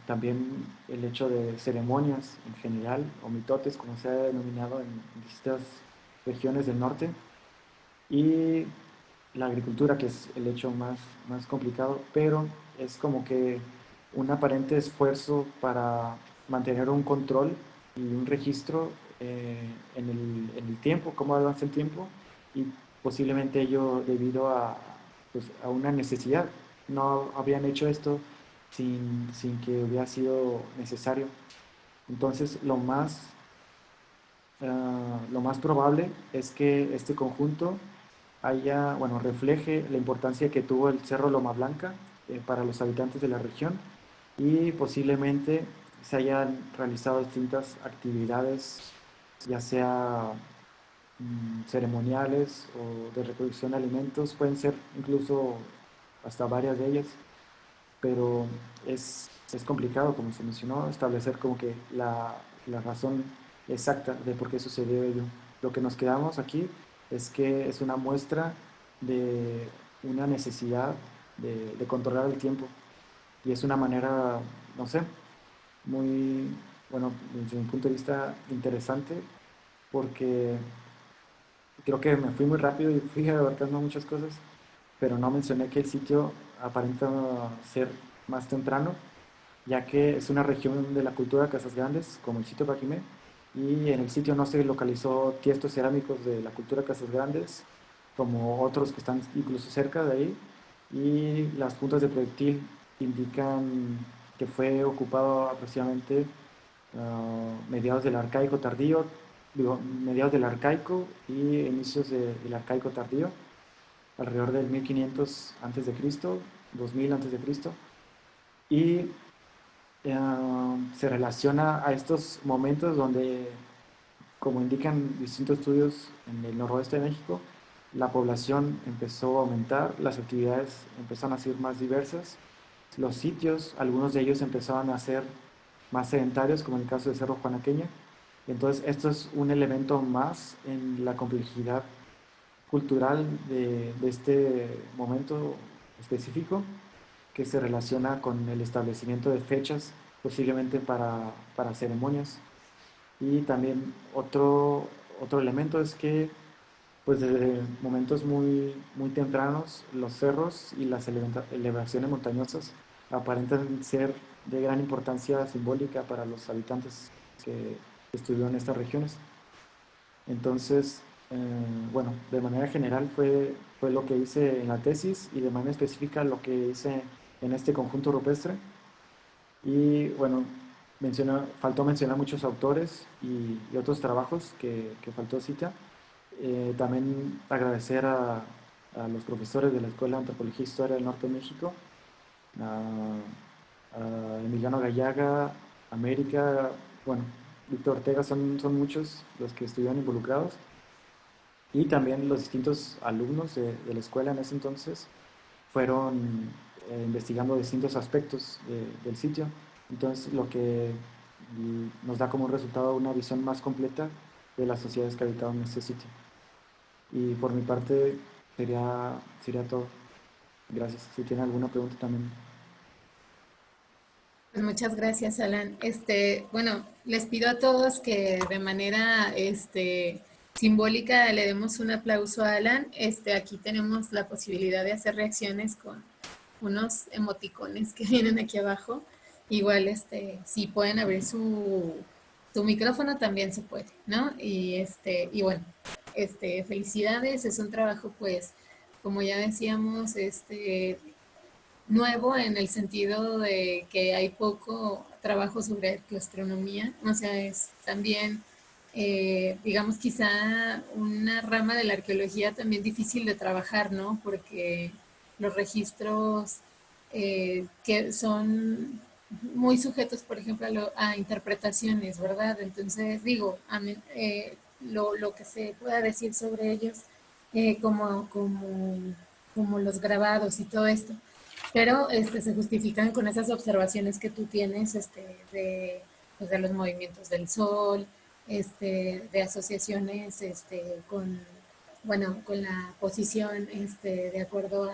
También el hecho de ceremonias en general, o mitotes, como se ha denominado en distintas regiones del norte, y la agricultura, que es el hecho más complicado, pero es como que un aparente esfuerzo para mantener un control y un registro en el tiempo, cómo avanza el tiempo, y posiblemente ello debido a, pues, a una necesidad. No habrían hecho esto sin que hubiera sido necesario. Entonces, lo más probable es que este conjunto bueno, refleje la importancia que tuvo el Cerro Loma Blanca para los habitantes de la región, y posiblemente se hayan realizado distintas actividades, ya sea ceremoniales o de recolección de alimentos, pueden ser incluso hasta varias de ellas, pero es complicado, como se mencionó, establecer como que la razón exacta de por qué sucedió ello. Lo que nos quedamos aquí es que es una muestra de una necesidad de controlar el tiempo, y es una manera, no sé, muy, bueno, desde mi punto de vista interesante, porque creo que me fui muy rápido y fui abarcando muchas cosas, pero no mencioné que el sitio aparenta ser más temprano, ya que es una región de la cultura de Casas Grandes, como el sitio Paquimé, y en el sitio no se localizó tiestos cerámicos de la cultura de Casas Grandes, como otros que están incluso cerca de ahí, y las puntas de proyectil indican que fue ocupado aproximadamente mediados del arcaico tardío, digo, mediados del arcaico y inicios del arcaico tardío, alrededor del 1500 a.C., 2000 a.C., y se relaciona a estos momentos donde, como indican distintos estudios en el noroeste de México, la población empezó a aumentar, las actividades empezaron a ser más diversas, los sitios, algunos de ellos empezaban a ser más sedentarios, como en el caso de Cerro Juanaqueña. Entonces, esto es un elemento más en la complejidad cultural de este momento específico, que se relaciona con el establecimiento de fechas, posiblemente para ceremonias. Y también otro elemento es que, pues desde momentos muy tempranos, los cerros y las elevaciones montañosas aparentan ser de gran importancia simbólica para los habitantes que estuvieron en estas regiones. Entonces, bueno, de manera general fue lo que hice en la tesis, y de manera específica lo que hice en este conjunto rupestre. Y bueno, faltó mencionar muchos autores y otros trabajos que faltó cita. También agradecer a los profesores de la Escuela de Antropología e Historia del Norte de México, a Emiliano Gallaga, América, bueno, Víctor Ortega, son muchos los que estuvieron involucrados, y también los distintos alumnos de la escuela en ese entonces fueron investigando distintos aspectos del sitio. Entonces, lo que nos da como un resultado una visión más completa de las sociedades que habitaban en ese sitio. Y por mi parte sería todo. Gracias. Si tiene alguna pregunta también. Pues muchas gracias, Alan. Bueno, les pido a todos que de manera, simbólica le demos un aplauso a Alan. Aquí tenemos la posibilidad de hacer reacciones con unos emoticones que vienen aquí abajo. Igual, si pueden abrir su micrófono también se puede, ¿no? Y bueno, felicidades. Es un trabajo, pues, como ya decíamos, nuevo en el sentido de que hay poco trabajo sobre arqueoastronomía, o sea, es también, digamos, quizá una rama de la arqueología también difícil de trabajar, ¿no? Porque los registros que son muy sujetos, por ejemplo, a interpretaciones, ¿verdad? Entonces, digo, lo que se pueda decir sobre ellos, como los grabados y todo esto, pero se justifican con esas observaciones que tú tienes, pues, de los movimientos del sol, de asociaciones, con, bueno, con la posición, de acuerdo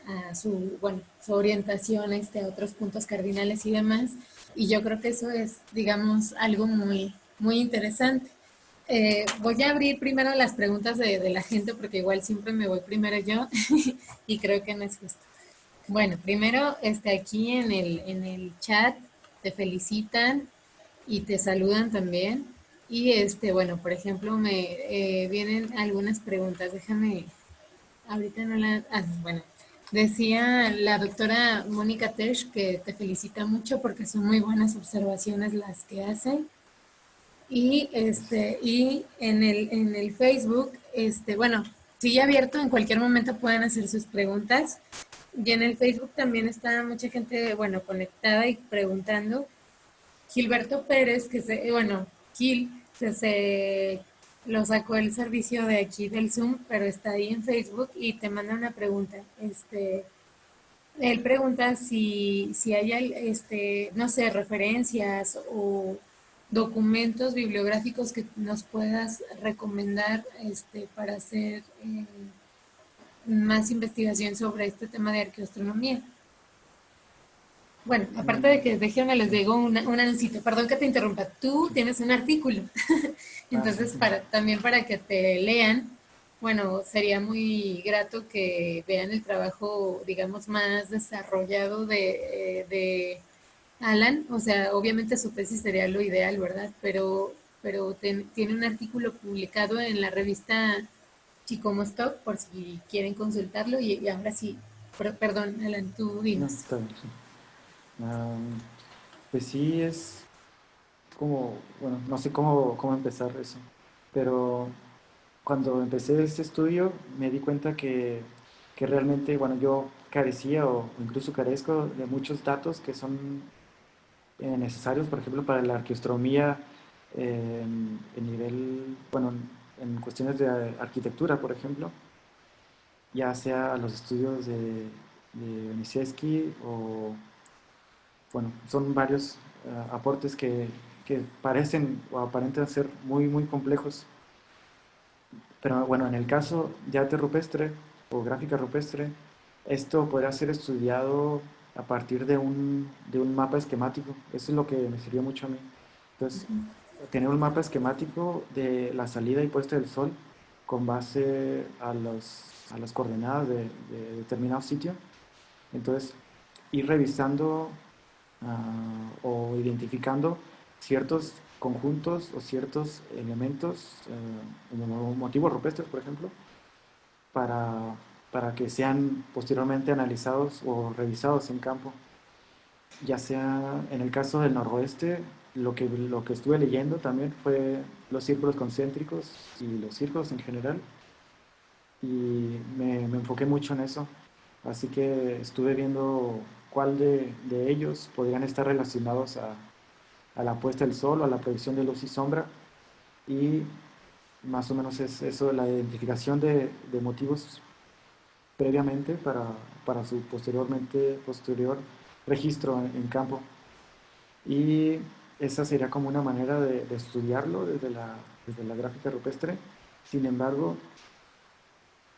a su, bueno, su orientación a otros puntos cardinales y demás. Y yo creo que eso es, digamos, algo muy, muy interesante. Voy a abrir primero las preguntas de la gente porque igual siempre me voy primero yo y creo que no es justo. Bueno, primero, aquí en el chat te felicitan y te saludan también. Y bueno, por ejemplo, me vienen algunas preguntas. Déjame, ahorita no la. Ah, bueno, decía la doctora Mónica Tesh que te felicita mucho porque son muy buenas observaciones las que hace. Y en el Facebook, bueno, sigue abierto, en cualquier momento pueden hacer sus preguntas. Y en el Facebook también está mucha gente, bueno, conectada y preguntando. Gilberto Pérez, bueno, Gil, se lo sacó el servicio de aquí del Zoom, pero está ahí en Facebook y te manda una pregunta. Él pregunta si hay, no sé, referencias o documentos bibliográficos que nos puedas recomendar para hacer más investigación sobre este tema de arqueoastronomía. Bueno, aparte de que déjenme les Sí. digo un anuncito, perdón que te interrumpa, tú Sí. tienes un artículo, Sí. entonces también para que te lean, bueno, sería muy grato que vean el trabajo, digamos, más desarrollado de Alan, o sea, obviamente su tesis sería lo ideal, ¿verdad? Pero tiene un artículo publicado en la revista Chicomostoc, por si quieren consultarlo, y ahora sí, perdón, Alan, tú No, dinos. está bien, sí. Pues sí, es como, bueno, no sé cómo empezar eso, pero cuando empecé este estudio me di cuenta que realmente, bueno, yo carecía o incluso carezco de muchos datos que son necesarios, por ejemplo, para la arqueoastronomía en nivel, bueno, en cuestiones de arquitectura, por ejemplo, ya sea los estudios de Oniszewski o, bueno, son varios aportes que parecen o aparentan ser muy, muy complejos. Pero bueno, en el caso de arte rupestre o gráfica rupestre, esto podrá ser estudiado a partir de un mapa esquemático. Eso es lo que me sirvió mucho a mí. Entonces, tener un mapa esquemático de la salida y puesta del sol con base a las coordenadas de determinado sitio. Entonces, ir revisando o identificando ciertos conjuntos o ciertos elementos, motivos rupestres, por ejemplo, para, para que sean posteriormente analizados o revisados en campo. Ya sea en el caso del noroeste, lo que estuve leyendo también fue los círculos concéntricos y los círculos en general, y me enfoqué mucho en eso. Así que estuve viendo cuál de ellos podrían estar relacionados a la puesta del sol o a la proyección de luz y sombra, y más o menos es eso, la identificación de motivos previamente para su posterior registro en campo. Y esa sería como una manera de estudiarlo desde la gráfica rupestre. Sin embargo,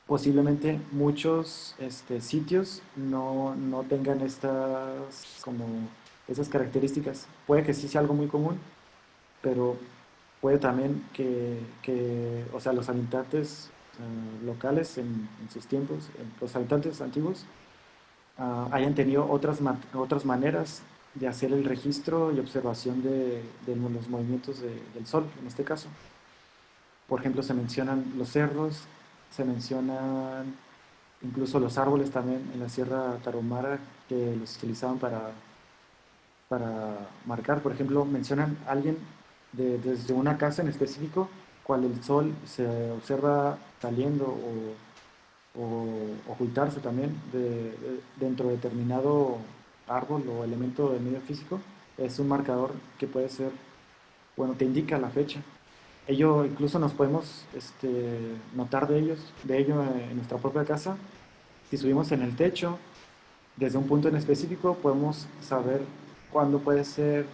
posiblemente muchos sitios no tengan como, esas características. Puede que sí sea algo muy común, pero puede también o sea, los habitantes locales en sus tiempos, los habitantes antiguos, hayan tenido otras maneras de hacer el registro y observación de los movimientos del Sol, en este caso. Por ejemplo, se mencionan los cerros, se mencionan incluso los árboles también en la Sierra Tarahumara, que los utilizaban para marcar. Por ejemplo, mencionan a alguien desde una casa en específico, cuando el sol se observa saliendo o ocultarse también dentro de determinado árbol o elemento del medio físico. Es un marcador que puede ser, bueno, te indica la fecha. Ello incluso nos podemos notar de ello en nuestra propia casa. Si subimos en el techo, desde un punto en específico, podemos saber cuándo puede ser,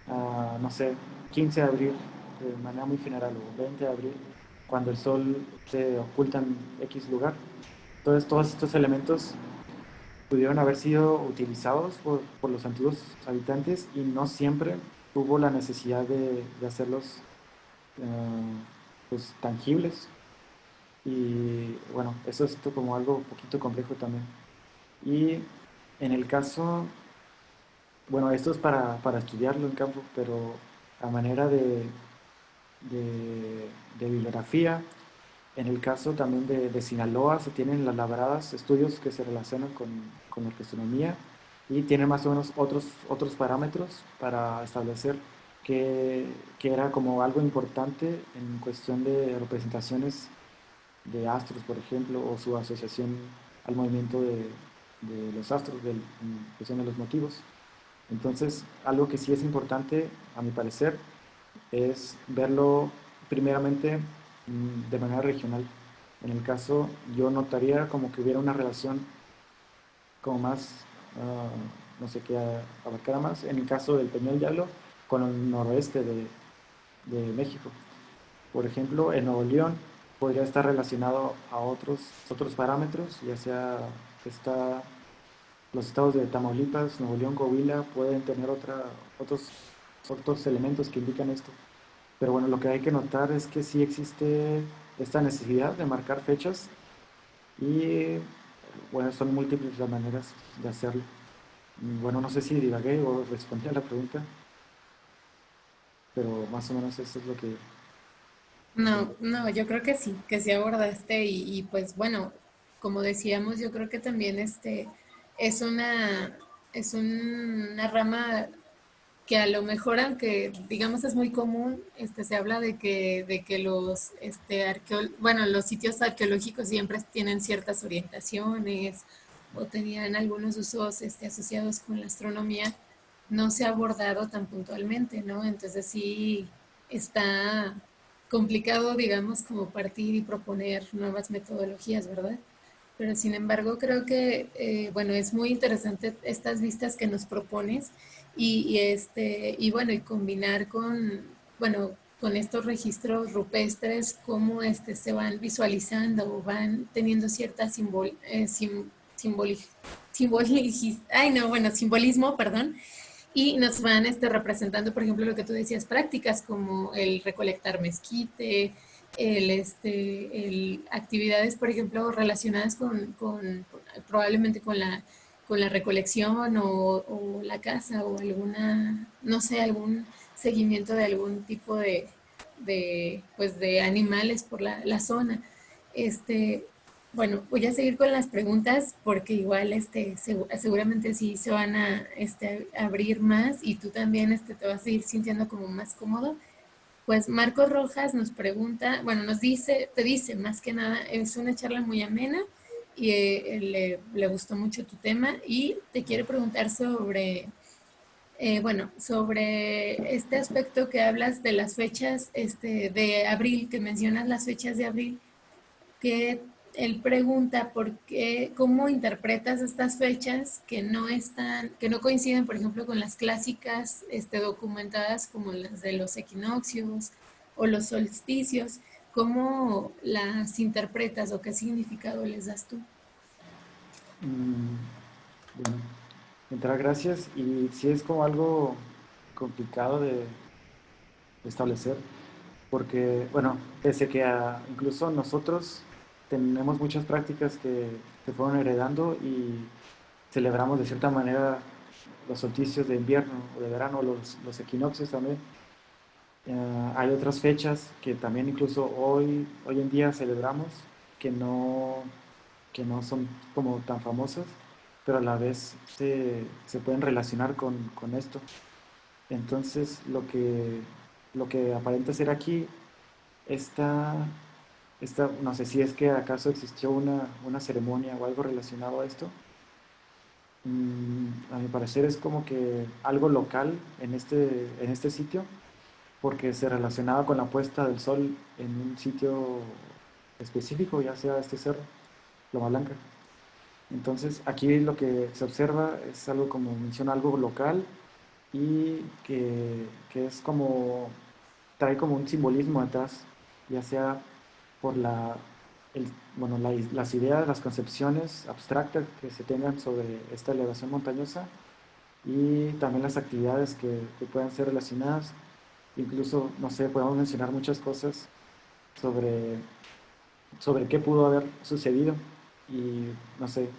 no sé, 15 de abril, de manera muy general, o 20 de abril, cuando el sol se oculta en X lugar. todos estos elementos pudieron haber sido utilizados por los antiguos habitantes y no siempre hubo la necesidad de hacerlos pues, tangibles. Y bueno, eso es como algo un poquito complejo también. Y en el caso, bueno, esto es para estudiarlo en campo, pero a manera de bibliografía, en el caso también de Sinaloa se tienen las labradas estudios que se relacionan con la orquestronomía y tienen más o menos otros parámetros para establecer que era como algo importante en cuestión de representaciones de astros, por ejemplo, o su asociación al movimiento de los astros, en cuestión de los motivos. Entonces, algo que sí es importante, a mi parecer, es verlo primeramente de manera regional. En el caso, yo notaría como que hubiera una relación como más, no sé qué abarcara más, en el caso del Peñol Diablo, con el noroeste de México. Por ejemplo, en Nuevo León podría estar relacionado a otros parámetros, ya sea está, los estados de Tamaulipas, Nuevo León, Coahuila, pueden tener otros, otros elementos que indican esto. Pero bueno, lo que hay que notar es que sí existe esta necesidad de marcar fechas y bueno, son múltiples las maneras de hacerlo. Bueno, no sé si divagué o respondí a la pregunta, pero más o menos eso es lo que No, no, yo creo que sí abordaste y pues bueno, como decíamos, yo creo que también es una, es una rama que a lo mejor, aunque digamos es muy común, se habla de que los, bueno, los sitios arqueológicos siempre tienen ciertas orientaciones o tenían algunos usos, asociados con la astronomía, no se ha abordado tan puntualmente, ¿no? Entonces sí está complicado, digamos, como partir y proponer nuevas metodologías, ¿verdad? Pero sin embargo, creo que, bueno, es muy interesante estas vistas que nos propones y bueno, y combinar bueno, con estos registros rupestres, cómo se van visualizando o van teniendo cierta simboli- ay, no, bueno, simbolismo, perdón, y nos van representando, por ejemplo, lo que tú decías, prácticas como el recolectar mezquite, el actividades, por ejemplo, relacionadas probablemente con la recolección o la caza o alguna, no sé, algún seguimiento de algún tipo pues de animales por la zona. Este, bueno, voy a seguir con las preguntas porque igual seguramente sí se van a abrir más y tú también te vas a ir sintiendo como más cómodo. Pues Marcos Rojas nos pregunta, bueno, te dice más que nada, es una charla muy amena y le gustó mucho tu tema y te quiere preguntar sobre, bueno, sobre este aspecto que hablas de las fechas de abril, que mencionas las fechas de abril, que él pregunta por qué, cómo interpretas estas fechas que no coinciden, por ejemplo, con las clásicas documentadas como las de los equinoccios o los solsticios, cómo las interpretas o qué significado les das tú. Mm, bueno, entrar gracias y sí es como algo complicado de establecer porque, bueno, pese que incluso nosotros tenemos muchas prácticas que se fueron heredando y celebramos de cierta manera los solsticios de invierno o de verano, los equinoccios también. Hay otras fechas que también incluso hoy en día celebramos que que no son como tan famosas, pero a la vez se pueden relacionar con esto. Entonces, lo que aparenta ser aquí, esta, no sé si es que acaso existió una ceremonia o algo relacionado a esto. A mi parecer es como que algo local en este sitio, porque se relacionaba con la puesta del sol en un sitio específico, ya sea este cerro, Loma Blanca. Entonces, aquí lo que se observa es algo como menciona, algo local y que es como, trae como un simbolismo atrás, ya sea por bueno, las ideas, las concepciones abstractas que se tengan sobre esta elevación montañosa y también las actividades que puedan ser relacionadas. Incluso, no sé, podemos mencionar muchas cosas sobre, sobre qué pudo haber sucedido y, no sé,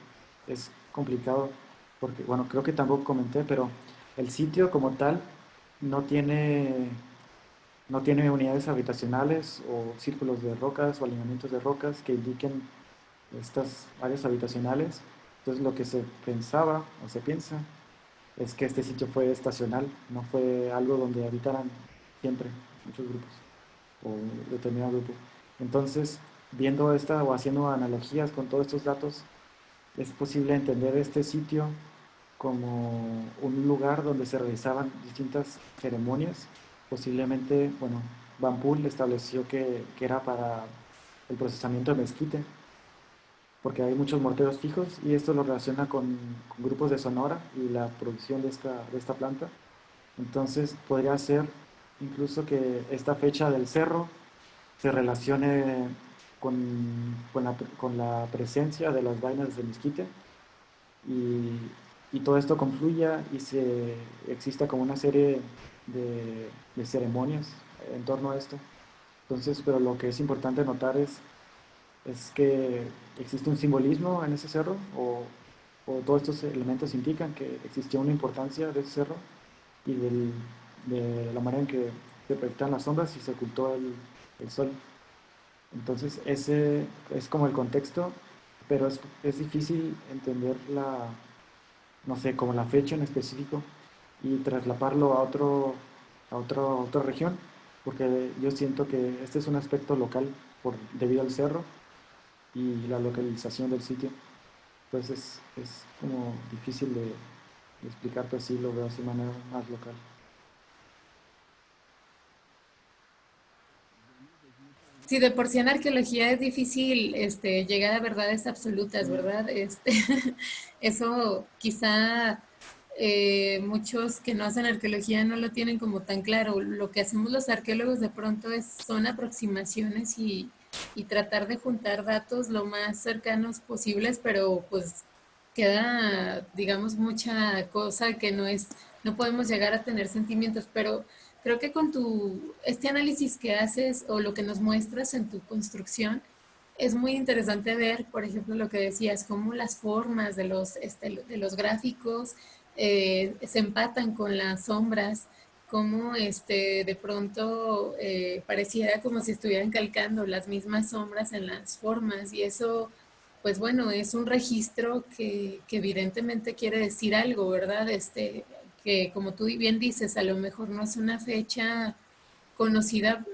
es complicado porque, bueno, creo que tampoco comenté, pero el sitio como tal no tiene, no tiene unidades habitacionales o círculos de rocas o alineamientos de rocas que indiquen estas áreas habitacionales. Entonces lo que se pensaba o se piensa es que este sitio fue estacional, no fue algo donde habitaran siempre muchos grupos o un determinado grupo. Entonces, viendo esta o haciendo analogías con todos estos datos, es posible entender este sitio como un lugar donde se realizaban distintas ceremonias. Posiblemente, bueno, Van Poel estableció que era para el procesamiento de mezquite, porque hay muchos morteros fijos y esto lo relaciona con grupos de Sonora y la producción de esta planta. Entonces podría ser incluso que esta fecha del cerro se relacione con la presencia de las vainas de mezquite y, y todo esto confluya y exista como una serie de ceremonias en torno a esto. Entonces, pero lo que es importante notar es que existe un simbolismo en ese cerro o todos estos elementos indican que existió una importancia de ese cerro y de la manera en que se proyectan las sombras y se ocultó el sol. Entonces ese es como el contexto, pero es difícil entender no sé, como la fecha en específico y traslaparlo a otra región, porque yo siento que este es un aspecto local debido al cerro y la localización del sitio. Entonces es como difícil de explicar, pero sí lo veo así de manera más local. Sí, de por sí en arqueología es difícil llegar a verdades absolutas, Mm, ¿verdad? Eso quizá muchos que no hacen arqueología no lo tienen como tan claro. Lo que hacemos los arqueólogos de pronto son aproximaciones y tratar de juntar datos lo más cercanos posibles, pero pues queda, digamos, mucha cosa que no podemos llegar a tener sentimientos, pero creo que con este análisis que haces o lo que nos muestras en tu construcción, es muy interesante ver, por ejemplo, lo que decías, cómo las formas de los gráficos se empatan con las sombras, cómo de pronto pareciera como si estuvieran calcando las mismas sombras en las formas y eso, pues bueno, es un registro que evidentemente quiere decir algo, ¿verdad? Que como tú bien dices, a lo mejor no es una fecha conocida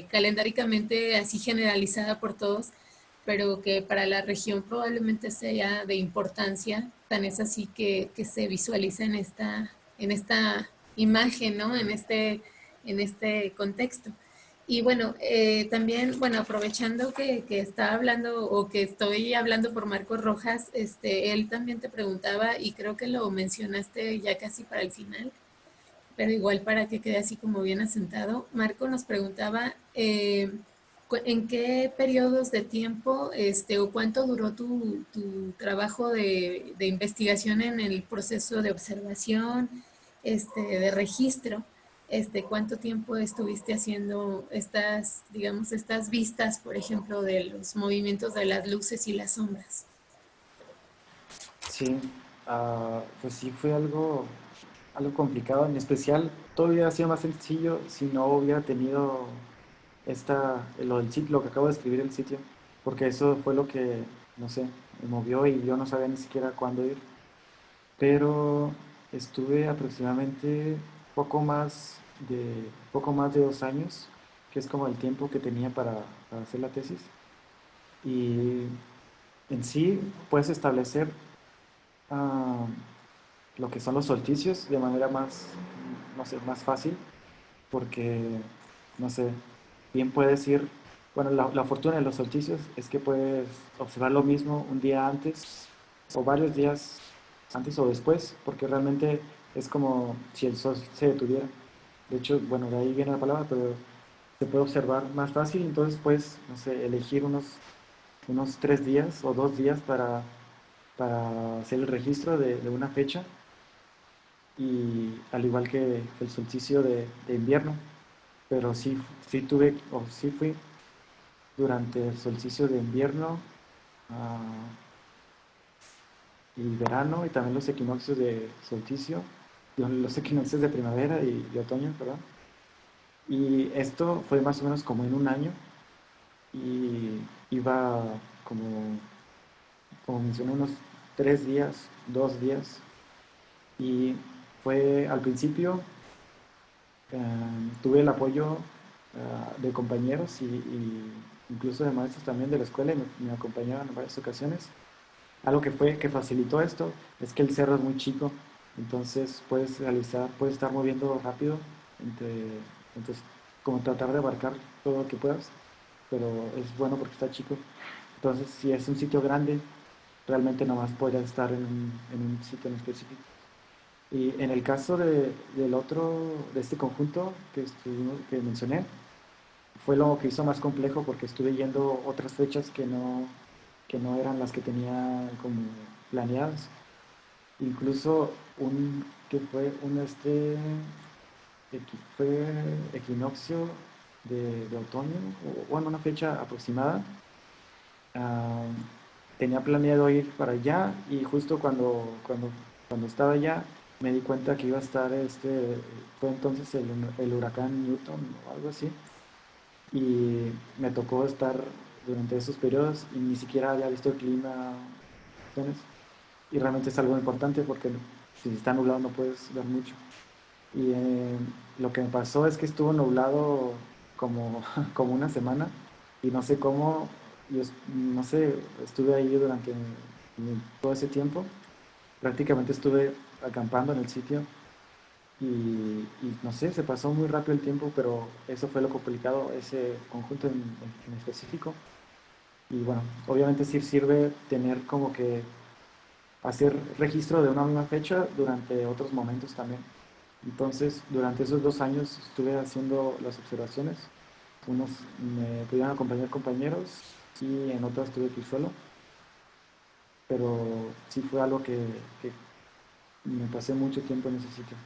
calendáricamente así generalizada por todos, pero que para la región probablemente sea de importancia, tan es así que se visualiza en esta imagen, ¿no? En este contexto. Y bueno, también, bueno, aprovechando que está hablando o que estoy hablando por Marcos Rojas, él también te preguntaba y creo que lo mencionaste ya casi para el final, pero igual para que quede así como bien asentado. Marco nos preguntaba en qué periodos de tiempo o cuánto duró tu trabajo de investigación en el proceso de observación, de registro. ¿Cuánto tiempo estuviste haciendo estas, digamos, estas vistas, por ejemplo, de los movimientos de las luces y las sombras? sí, pues sí fue algo complicado, en especial todo hubiera sido más sencillo si no hubiera tenido lo del sitio, lo que acabo de escribir el sitio, porque eso fue lo que, no sé, me movió y yo no sabía ni siquiera cuándo ir, pero estuve aproximadamente poco más de 2 años, que es como el tiempo que tenía para hacer la tesis, y en sí puedes establecer ah, lo que son los solsticios de manera más, no sé, más fácil, porque, no sé, bien puedes ir, bueno, la fortuna de los solsticios es que puedes observar lo mismo un día antes o varios días antes o después, porque realmente es como si el sol se detuviera. De hecho, bueno, de ahí viene la palabra, pero se puede observar más fácil, entonces puedes, no sé, elegir unos 3 días o 2 días para hacer el registro de una fecha, y al igual que el solsticio de invierno, pero sí tuve, o sí fui durante el solsticio de invierno, ah, y verano, y también los equinoccios de solsticio, los equinoccios de primavera y de otoño, perdón. Y esto fue más o menos como en un año, y iba como, como mencioné, unos 3 días, 2 días, y fue al principio, tuve el apoyo de compañeros y incluso de maestros también de la escuela, y me acompañaban en varias ocasiones. Algo que facilitó esto es que el cerro es muy chico, entonces puedes estar moviendo rápido, entonces como tratar de abarcar todo lo que puedas, pero es bueno porque está chico. Entonces, si es un sitio grande, realmente nomás podrías estar en un sitio en específico. Y en el caso de este conjunto que mencioné, fue lo que hizo más complejo porque estuve yendo otras fechas que no eran las que tenía como planeadas. Incluso que fue fue equinoccio de otoño, o bueno, una fecha aproximada. Ah, Tenía planeado ir para allá, y justo cuando estaba allá me di cuenta que iba a estar fue entonces el huracán Newton o algo así, y me tocó estar durante esos periodos y ni siquiera había visto el clima, ¿sabes? Y realmente es algo importante porque si está nublado no puedes ver mucho. Y lo que me pasó es que estuvo nublado como, como una semana, y no sé cómo, no sé, estuve ahí durante todo ese tiempo. Prácticamente estuve acampando en el sitio, y no sé, se pasó muy rápido el tiempo, pero eso fue lo complicado, ese conjunto en específico. Y bueno, obviamente sí sirve tener como que hacer registro de una misma fecha durante otros momentos también. Entonces, durante esos 2 años estuve haciendo las observaciones. Unos me pudieron acompañar compañeros, y en otras tuve que ir solo, pero sí fue algo que me pasé mucho tiempo en ese sitio.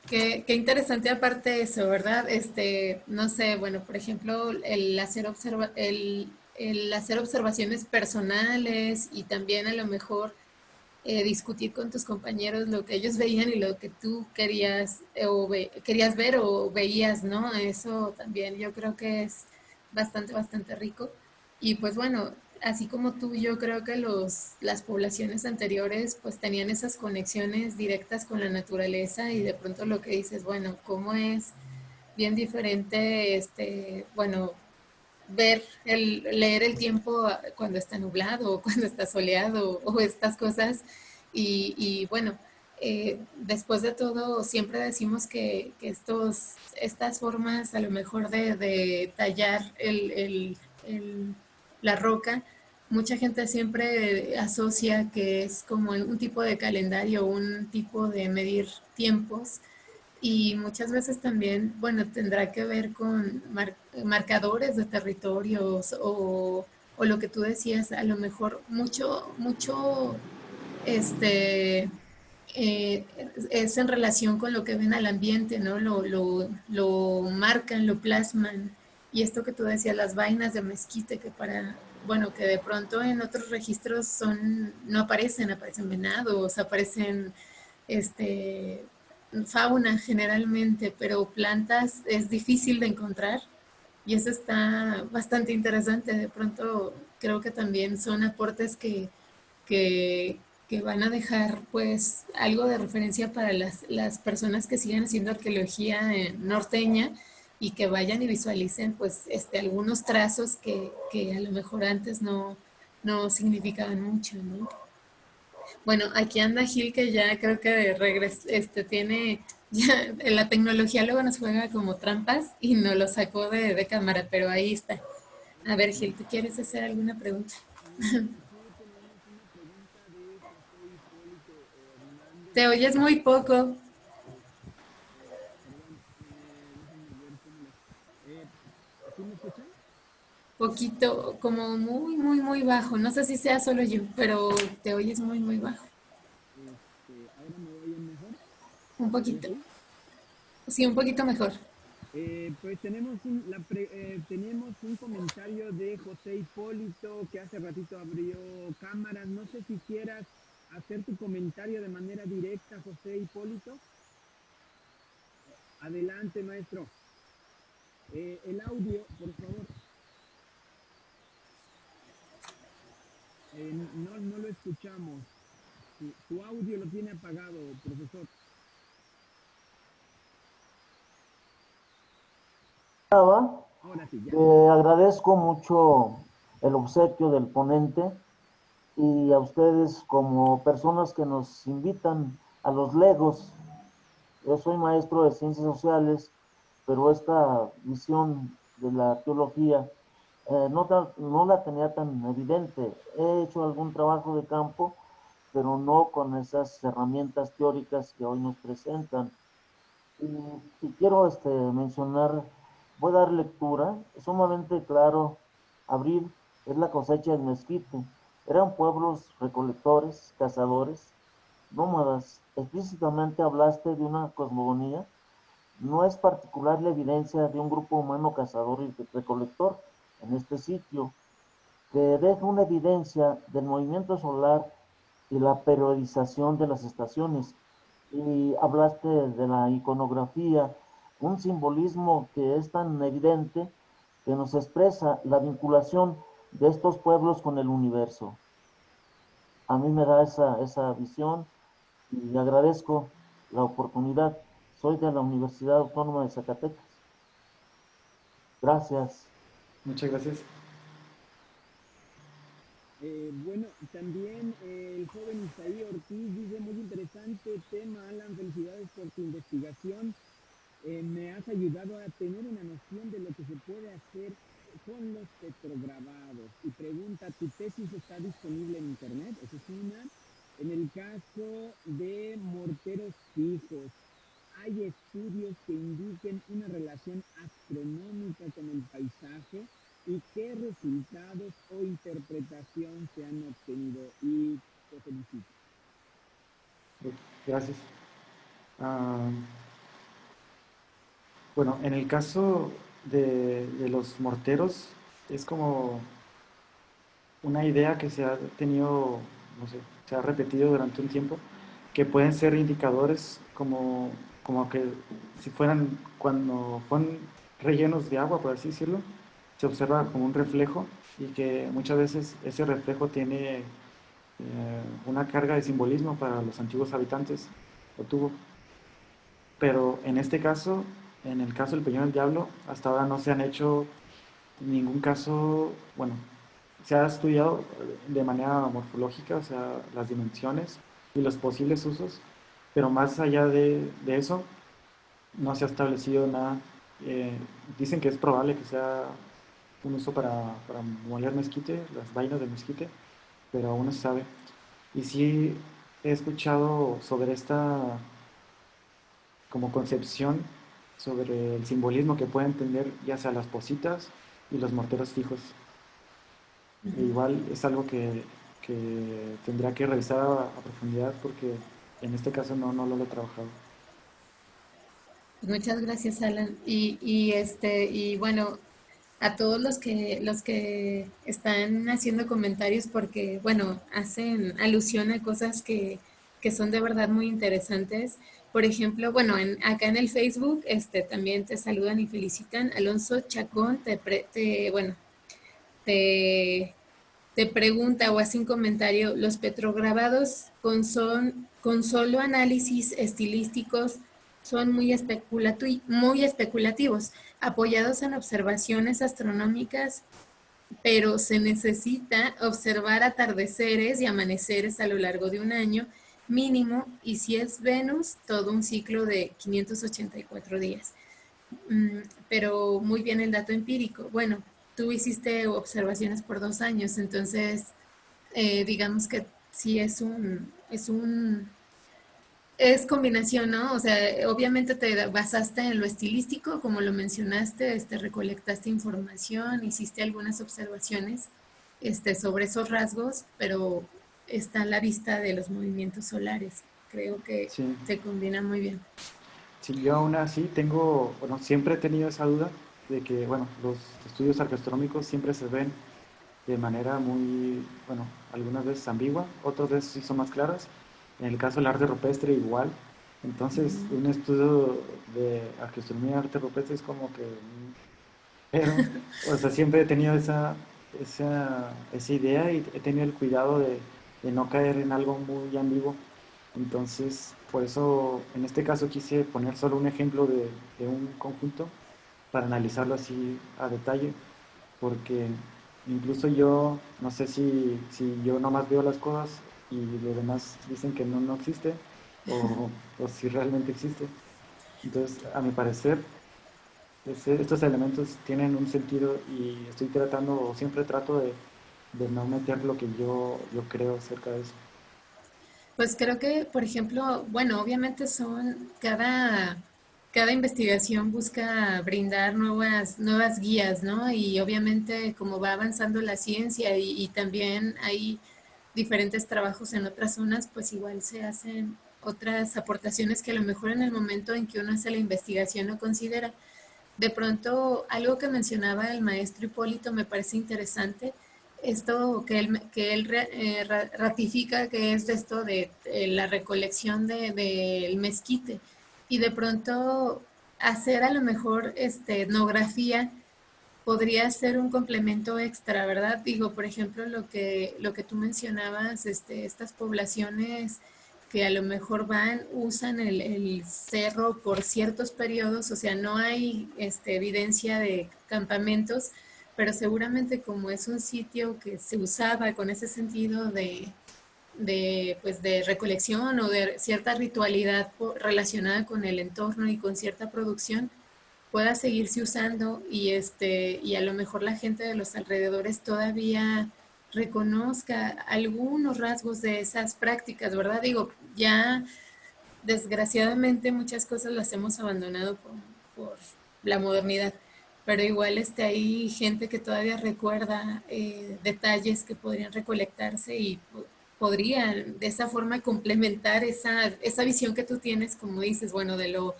Qué interesante aparte eso, ¿verdad? No sé, bueno, por ejemplo, el hacer observaciones personales y también a lo mejor discutir con tus compañeros lo que ellos veían y lo que tú querías querías ver o veías, ¿no? Eso también yo creo que es bastante, bastante rico. Y pues bueno, así como tú, yo creo que las poblaciones anteriores pues tenían esas conexiones directas con la naturaleza, y de pronto lo que dices, bueno, ¿cómo es bien diferente, bueno, leer el tiempo cuando está nublado o cuando está soleado o estas cosas? Y bueno, después de todo, siempre decimos que estas formas a lo mejor de tallar la roca, mucha gente siempre asocia que es como un tipo de calendario, un tipo de medir tiempos, y muchas veces también, bueno, tendrá que ver con marcadores de territorios o lo que tú decías, a lo mejor mucho, este, eh, es en relación con lo que ven al ambiente, ¿no? Lo marcan, lo plasman. Y esto que tú decías, las vainas de mezquite, bueno, que de pronto en otros registros no aparecen, aparecen venados, aparecen este, fauna generalmente, pero plantas es difícil de encontrar, y eso está bastante interesante. De pronto creo que también son aportes que, que van a dejar pues algo de referencia para las personas que sigan haciendo arqueología norteña, y que vayan y visualicen pues algunos trazos que a lo mejor antes no significaban mucho, ¿no? Bueno, aquí anda Gil, que ya creo que tiene, ya la tecnología luego nos juega como trampas y nos lo sacó de cámara, pero ahí está. A ver, Gil, ¿tú quieres hacer alguna pregunta? Sí, tenemos una pregunta de José Hipólito Te Hernández. oyes muy poco. Perdón, déjenme ver cómo les... ¿Sí me escuchan? Poquito, como muy, muy, muy bajo. No sé si sea solo yo, pero te oyes muy, muy bajo. Ahora me oyen mejor. Un ¿Ahora poquito. sí? Sí, un poquito mejor. Pues tenemos un comentario de José Hipólito que hace ratito abrió cámaras. No sé si quieras hacer tu comentario de manera directa, José Hipólito. Adelante, maestro. El audio, por favor. No, no lo escuchamos. Tu audio lo tiene apagado, profesor. Ahora sí, ya. Agradezco mucho el obsequio del ponente y a ustedes como personas que nos invitan a los legos. Yo soy maestro de ciencias sociales, pero esta visión de la teología no la tenía tan evidente. He hecho algún trabajo de campo, pero no con esas herramientas teóricas que hoy nos presentan. Y quiero mencionar, voy a dar lectura, es sumamente claro, abril es la cosecha del mezquite. Eran pueblos recolectores, cazadores, nómadas. Explícitamente hablaste de una cosmogonía. No es particular la evidencia de un grupo humano cazador y recolector en este sitio, que deja una evidencia del movimiento solar y la periodización de las estaciones. Y hablaste de la iconografía, un simbolismo que es tan evidente que nos expresa la vinculación de estos pueblos con el universo. A mí me da esa visión y agradezco la oportunidad. Soy de la Universidad Autónoma de Zacatecas. Gracias. Muchas gracias. Bueno, también el joven Isaí Ortiz dice, muy interesante tema, Alan, felicidades por tu investigación. Me has ayudado a tener una noción de lo que se puede hacer con los petrograbados. Y pregunta, ¿tu tesis está disponible en internet? Esa es una. En el caso de morteros fijos, ¿hay estudios que indiquen una relación astronómica con el paisaje? ¿Y qué resultados o interpretación se han obtenido? Y te felicito. Gracias. Ah, bueno, en el caso de los morteros, es como una idea que se ha tenido, no sé, se ha repetido durante un tiempo, que pueden ser indicadores como que si fueran, cuando fueron rellenos de agua, por así decirlo, se observa como un reflejo y que muchas veces ese reflejo tiene una carga de simbolismo para los antiguos habitantes, lo tuvo. Pero en este caso, en el caso del Peñón del Diablo, hasta ahora no se han hecho ningún caso, bueno, se ha estudiado de manera morfológica, o sea, las dimensiones y los posibles usos, pero más allá de eso, no se ha establecido nada. Dicen que es probable que sea un uso para moler mezquite, las vainas del mezquite, pero aún no se sabe. Y sí he escuchado sobre esta como concepción, sobre el simbolismo que pueden tener ya sea las positas y los morteros fijos. E igual es algo que tendría que revisar a profundidad porque en este caso no lo he trabajado. Muchas gracias, Alan. Y bueno, a todos los que están haciendo comentarios porque, bueno, hacen alusión a cosas que son de verdad muy interesantes. Por ejemplo, bueno, acá en el Facebook, también te saludan y felicitan. Alonso Chacón bueno, te, te pregunta o hace un comentario, los petrograbados con solo análisis estilísticos son muy especulativos, apoyados en observaciones astronómicas, pero se necesita observar atardeceres y amaneceres a lo largo de un año mínimo, y si es Venus, todo un ciclo de 584 días. Pero muy bien el dato empírico. Bueno, tú hiciste observaciones por 2 años, entonces digamos que sí Es combinación, ¿no? O sea, obviamente te basaste en lo estilístico, como lo mencionaste, recolectaste información, hiciste algunas observaciones, sobre esos rasgos, pero está a la vista de los movimientos solares. Creo que Sí, se combina muy bien. sí, yo aún así tengo, bueno, siempre he tenido esa duda de que, bueno, los estudios arqueastronómicos siempre se ven de manera muy, bueno, algunas veces ambigua, otras veces sí son más claras. En el caso del arte rupestre igual. Entonces, un estudio de arqueoastronomía y arte rupestre es como que, pero, o sea, siempre he tenido esa idea y he tenido el cuidado de no caer en algo muy ambiguo. Entonces, por eso en este caso quise poner solo un ejemplo de un conjunto para analizarlo así a detalle, porque incluso yo no sé si yo nomás veo las cosas y los demás dicen que no existe, o si realmente existe. Entonces, a mi parecer, estos elementos tienen un sentido y estoy tratando, o siempre trato de no meter lo que yo creo acerca de eso. Pues creo que, por ejemplo, bueno, obviamente cada investigación busca brindar nuevas guías, ¿no? Y obviamente como va avanzando la ciencia y también hay diferentes trabajos en otras zonas, pues igual se hacen otras aportaciones que a lo mejor en el momento en que uno hace la investigación no considera. De pronto, algo que mencionaba el maestro Hipólito me parece interesante, esto que él ratifica, que es esto de la recolección del mezquite, y de pronto hacer a lo mejor etnografía podría ser un complemento extra, ¿verdad? Digo, por ejemplo, lo que tú mencionabas, estas poblaciones que a lo mejor usan el cerro por ciertos periodos, o sea, no hay evidencia de campamentos, pero seguramente como es un sitio que se usaba con ese sentido pues de recolección o de cierta ritualidad relacionada con el entorno y con cierta producción, pueda seguirse usando y a lo mejor la gente de los alrededores todavía reconozca algunos rasgos de esas prácticas, ¿verdad? Digo, ya desgraciadamente muchas cosas las hemos abandonado por la modernidad, pero igual hay gente que todavía recuerda detalles que podrían recolectarse y podrían de esa forma complementar esa visión que tú tienes, como dices, bueno, de lo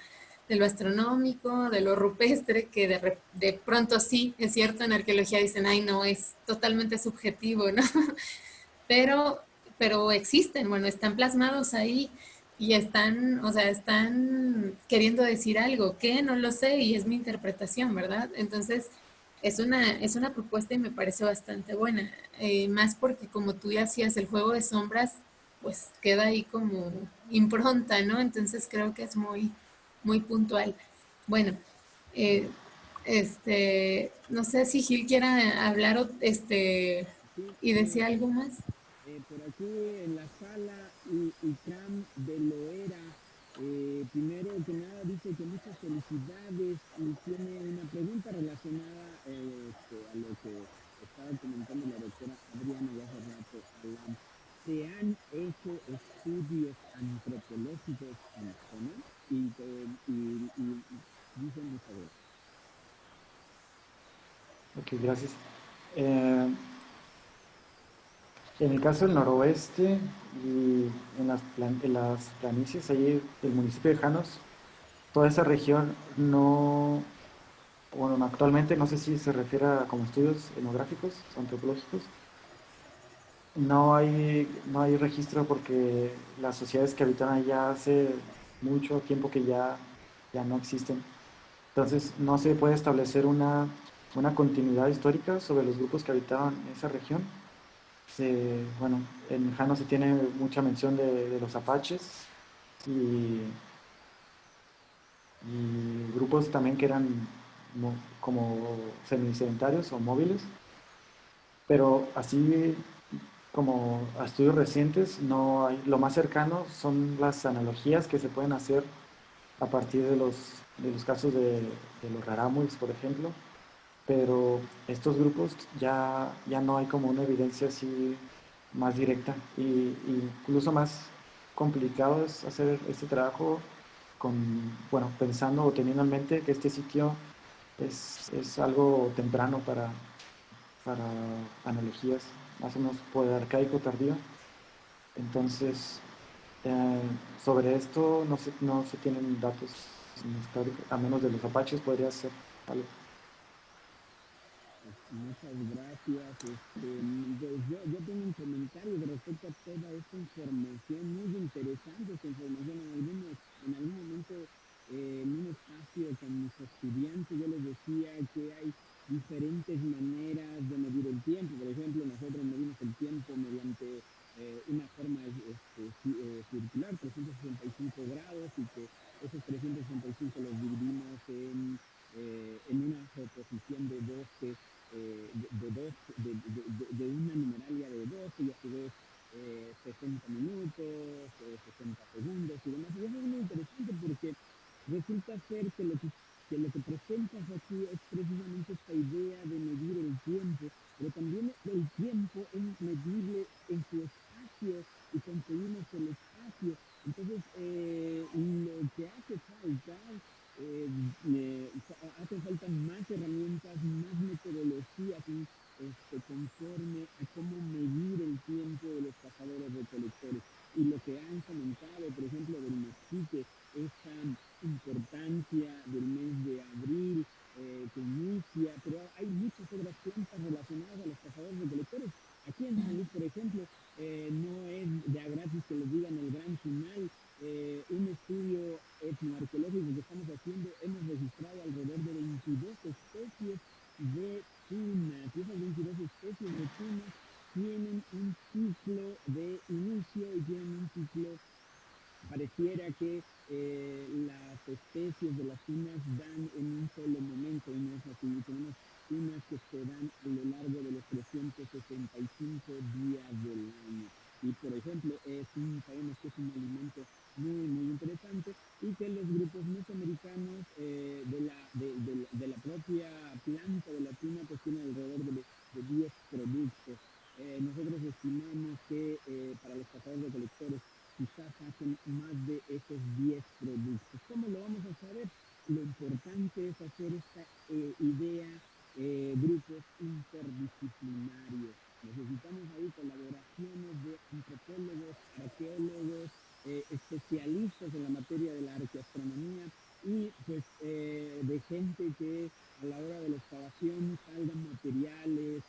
astronómico, de lo rupestre, que de pronto sí, es cierto, en arqueología dicen, ay, no, es totalmente subjetivo, ¿no? Pero, pero existen, bueno, están plasmados ahí y están, o sea, están queriendo decir algo, que no lo sé y es mi interpretación, ¿verdad? Entonces, es una propuesta y me parece bastante buena, más porque como tú ya hacías el juego de sombras, pues queda ahí como impronta, ¿no? Entonces creo que es muy puntual. Bueno, eh, no sé si Gil quiera hablar Sí, y decir algo más. por aquí en la sala, Ikram de Loera, primero que nada dice que muchas felicidades y tiene una pregunta relacionada a lo que estaba comentando la doctora Adriana ya hace rato, Alan. ¿Se han hecho estudios antropológicos en la zona? Y dicen muchas gracias. Ok, gracias. Eh, en el caso del noroeste y en las planicies ahí del municipio de Janos, toda esa región no, bueno, actualmente no sé si se refiere a como estudios etnográficos, antropológicos, no hay registro porque las sociedades que habitan allá hace mucho tiempo que ya no existen. Entonces no se puede establecer una continuidad histórica sobre los grupos que habitaban esa región. Bueno, en Jano se tiene mucha mención de los apaches y, y grupos también que eran como semisedentarios o móviles, pero así como a estudios recientes, no hay, lo más cercano son las analogías que se pueden hacer a partir de los casos de los rarámuris, por ejemplo, pero estos grupos ya no hay como una evidencia así más directa y incluso más complicado es hacer este trabajo bueno, pensando o teniendo en mente que este sitio es algo temprano para analogías, más o menos por arcaico tardío. Entonces, eh, sobre esto no se tienen datos históricos, a menos de los apaches podría ser algo. Muchas gracias. Pues yo tengo un comentario de respecto a toda esta información, muy interesante esta información. En algún momento, en un espacio con mis estudiantes, yo les decía que hay diferentes maneras de medir el tiempo. Por ejemplo, nosotros medimos el tiempo mediante una forma circular, 365 grados, y que esos 365 los dividimos en una proposición de 12 de una numeralia de 12 y a su vez 60 minutos, 60 segundos y demás. Y eso es muy interesante porque resulta ser que lo que presentas aquí es precisamente esta idea de medir el tiempo, pero también el tiempo es medible en su espacio y conseguimos el espacio. Entonces, lo que hace falta hacen falta más herramientas, más metodologías conforme a cómo medir el tiempo de los cazadores recolectores. Y lo que han comentado, por ejemplo, del mezquite, esta importancia del mes de abril que inicia, pero hay muchas otras plantas relacionadas a los cazadores recolectores. Aquí en San Luis, por ejemplo, no es de a gratis que les digan el gran final. Un estudio etnoarqueológico que estamos haciendo, hemos registrado alrededor de 22 especies de tunas, y esas 22 especies de tunas tienen un ciclo de inicio y tienen un ciclo. Pareciera que las especies de las tunas dan en un solo momento, y no es así. Tenemos tunas que se dan a lo largo de los 365 días del año. Y por ejemplo, sabemos que es un alimento muy, muy interesante, y que los grupos mesoamericanos de la propia planta de la tuna pues tienen alrededor de 10 productos. Nosotros estimamos que para los cazadores recolectores quizás hacen más de esos 10 productos. ¿Cómo lo vamos a saber? Lo importante es hacer esta idea, grupos interdisciplinarios. Necesitamos ahí colaboraciones de antropólogos, arqueólogos, especialistas en la materia de la arqueoastronomía, y pues de gente que a la hora de la excavación salgan materiales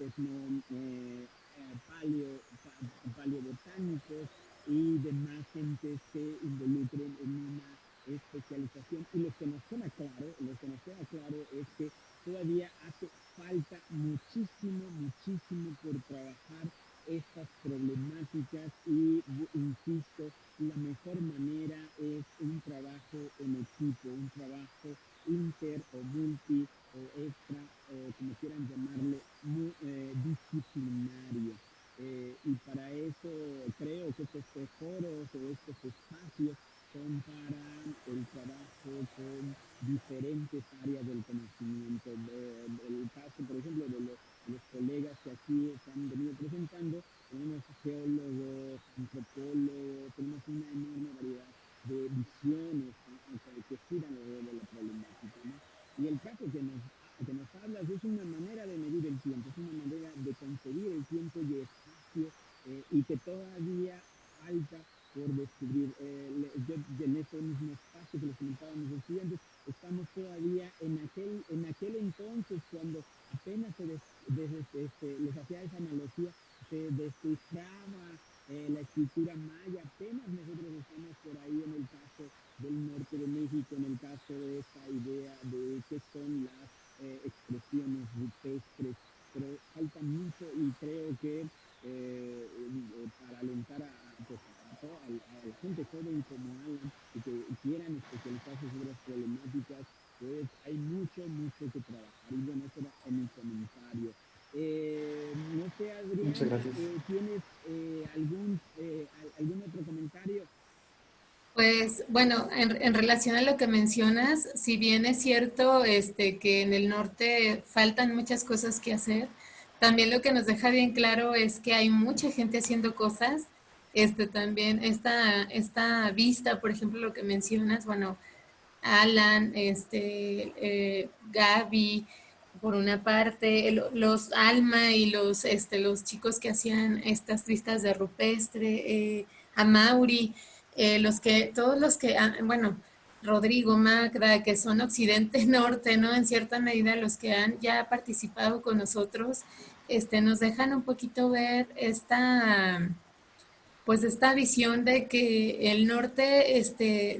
paleobotánicos y demás gentes se involucren en una especialización. Y lo que nos queda claro es que todavía hace falta muchísimo, muchísimo por trabajar estas problemáticas, y insisto, la mejor manera es un trabajo en equipo, un trabajo inter o multi o extra, o como quieran llamarlo, disciplinario. Y para eso creo que estos foros o estos espacios son para el trabajo con diferentes áreas del conocimiento. El caso, por ejemplo, de los colegas que aquí se han venido presentando, tenemos geólogos, antropólogos, tenemos una enorme variedad de visiones que giran alrededor de la problemática, ¿no? Y el caso que nos hablas es una manera de medir el tiempo, es una manera de concebir el tiempo y espacio, y que todavía falta por descubrir. En ese mismo espacio que les comentaba a mis estudiantes, estamos todavía en aquel entonces cuando apenas les hacía esa analogía, se descifraba la escritura maya. Apenas nosotros estamos por ahí en el caso del norte de México, en el caso de esta idea de qué son las expresiones rupestres, pero falta mucho, y creo que para alentar a la gente joven como Alan, y que quieran especializarse sobre las problemáticas, pues hay mucho, mucho que trabajar. Y bueno, eso era en mi comentario. No sé, Muchas Adriana, gracias. ¿tienes algún otro comentario? Pues bueno, en relación a lo que mencionas, si bien es cierto que en el norte faltan muchas cosas que hacer, también lo que nos deja bien claro es que hay mucha gente haciendo cosas También esta vista, por ejemplo, lo que mencionas, bueno, Alan, Gaby, por una parte, los Alma y los chicos que hacían estas vistas de rupestre, a Mauri, todos los que, bueno, Rodrigo, Magda, que son Occidente Norte, ¿no? En cierta medida los que han ya participado con nosotros, nos dejan un poquito ver pues esta visión de que el norte,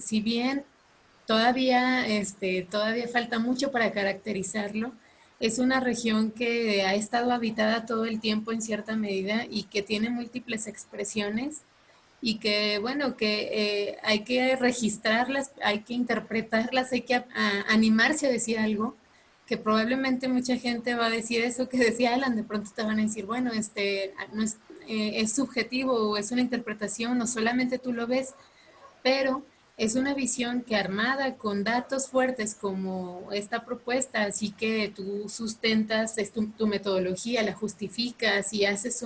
si bien todavía falta mucho para caracterizarlo. Es una región que ha estado habitada todo el tiempo en cierta medida y que tiene múltiples expresiones y que, bueno, que hay que registrarlas, hay que interpretarlas, hay que animarse a decir algo, que probablemente mucha gente va a decir eso que decía Alan, de pronto te van a decir, bueno, no es subjetivo o es una interpretación, no solamente tú lo ves, pero es una visión que armada con datos fuertes como esta propuesta, así que tú sustentas tu metodología, la justificas y haces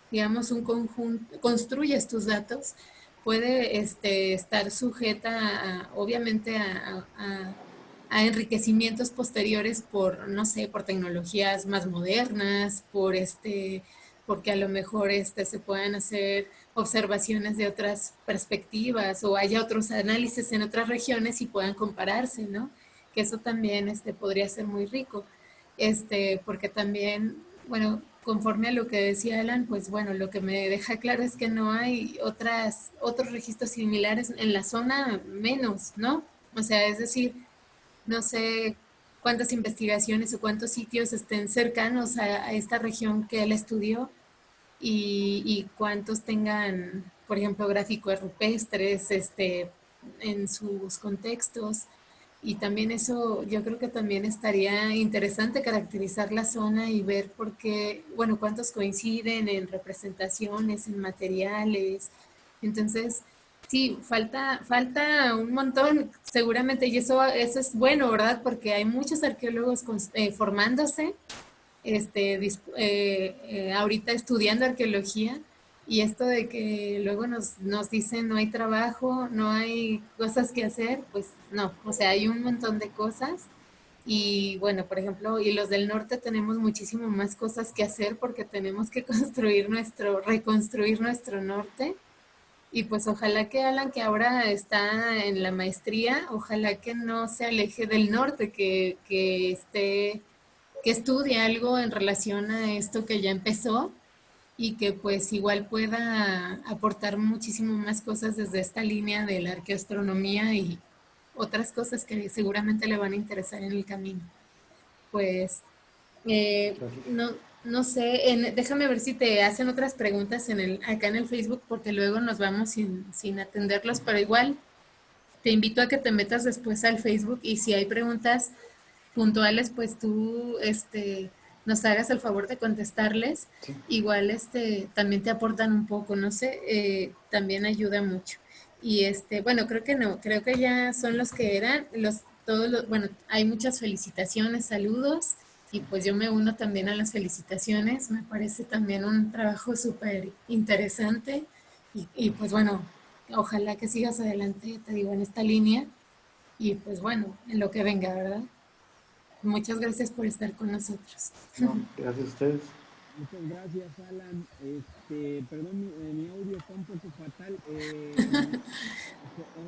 digamos, un conjunto, construyes tus datos, puede estar sujeta obviamente a enriquecimientos posteriores por, no sé, por tecnologías más modernas, porque a lo mejor se puedan hacer observaciones de otras perspectivas o haya otros análisis en otras regiones y puedan compararse, ¿no? Que eso también podría ser muy rico, porque también, bueno, conforme a lo que decía Alan, pues bueno, lo que me deja claro es que no hay otros registros similares en la zona menos, ¿no? O sea, es decir, no sé cuántas investigaciones o cuántos sitios estén cercanos a esta región que él estudió y cuántos tengan, por ejemplo, gráficos rupestres en sus contextos. Y también eso, yo creo que también estaría interesante caracterizar la zona y ver por qué, bueno, cuántos coinciden en representaciones, en materiales. Entonces, sí, falta un montón, seguramente, y eso es bueno, ¿verdad? Porque hay muchos arqueólogos formándose ahorita estudiando arqueología y esto de que luego nos dicen no hay trabajo, no hay cosas que hacer, pues no, o sea, hay un montón de cosas y bueno, por ejemplo, y los del norte tenemos muchísimo más cosas que hacer porque tenemos que reconstruir nuestro norte y pues ojalá que Alan, que ahora está en la maestría, ojalá que no se aleje del norte, que estudie algo en relación a esto que ya empezó y que pues igual pueda aportar muchísimo más cosas desde esta línea de la arqueoastronomía y otras cosas que seguramente le van a interesar en el camino. Pues Gracias. no, no sé, déjame ver si te hacen otras preguntas acá en el Facebook porque luego nos vamos sin atenderlos, pero igual te invito a que te metas después al Facebook y si hay preguntas puntuales, pues tú nos hagas el favor de contestarles. Sí. Igual también te aportan un poco, no sé, también ayuda mucho. Y bueno, creo que no, creo que ya son los que eran, bueno, hay muchas felicitaciones, saludos, y pues yo me uno también a las felicitaciones, me parece también un trabajo súper interesante, y pues bueno, ojalá que sigas adelante, te digo, en esta línea, y pues bueno, en lo que venga, ¿verdad? Muchas gracias por estar con nosotros. No, gracias a ustedes. Muchas gracias, Alan. Perdón, mi audio está un poco fatal.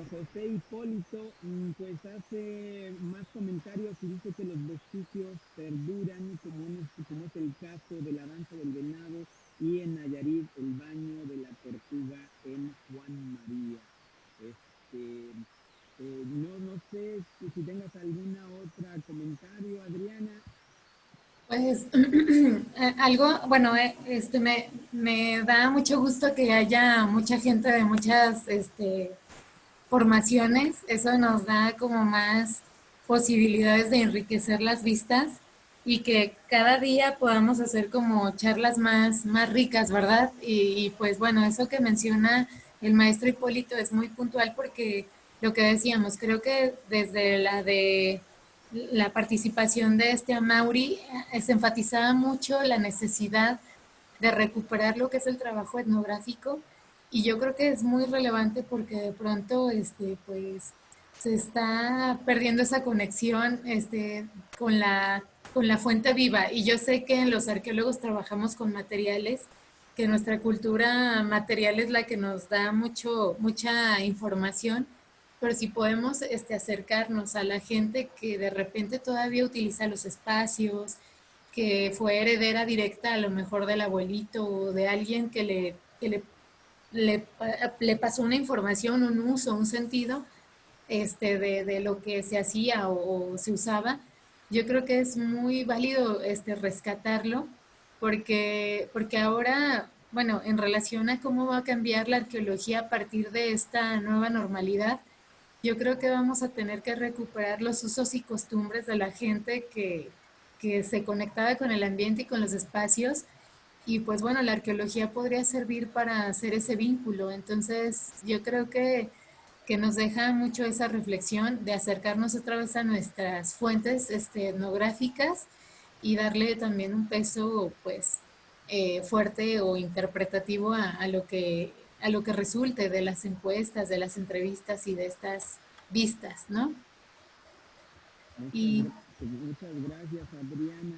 José Hipólito, pues hace más comentarios y dice que los vestigios perduran, como es el caso de la danza del venado y en Nayarit el baño de la tortuga en Juan María. No sé si tengas alguna otra comentario, Adriana. Pues algo, bueno, me da mucho gusto que haya mucha gente de muchas formaciones. Eso nos da como más posibilidades de enriquecer las vistas y que cada día podamos hacer como charlas más ricas, ¿verdad? Y pues bueno, eso que menciona el maestro Hipólito es muy puntual porque lo que decíamos, creo que desde la participación de Amaury se enfatizaba mucho la necesidad de recuperar lo que es el trabajo etnográfico Y yo creo que es muy relevante porque de pronto, pues, se está perdiendo esa conexión, con la fuente viva. Y yo sé que los arqueólogos trabajamos con materiales, que nuestra cultura material es la que nos da mucha información, pero si podemos, acercarnos a la gente que de repente todavía utiliza los espacios, que fue heredera directa a lo mejor del abuelito o de alguien le pasó una información, un uso, un sentido de lo que se hacía o se usaba. Yo creo que es muy válido rescatarlo porque ahora, bueno, en relación a cómo va a cambiar la arqueología a partir de esta nueva normalidad, yo creo que vamos a tener que recuperar los usos y costumbres de la gente que se conectaba con el ambiente y con los espacios. Y pues bueno, la arqueología podría servir para hacer ese vínculo. Entonces, yo creo que nos deja mucho esa reflexión de acercarnos otra vez a nuestras fuentes etnográficas y darle también un peso pues fuerte o interpretativo a lo que resulte de las encuestas, de las entrevistas y de estas vistas, ¿no? Y Muchas gracias, Adriana.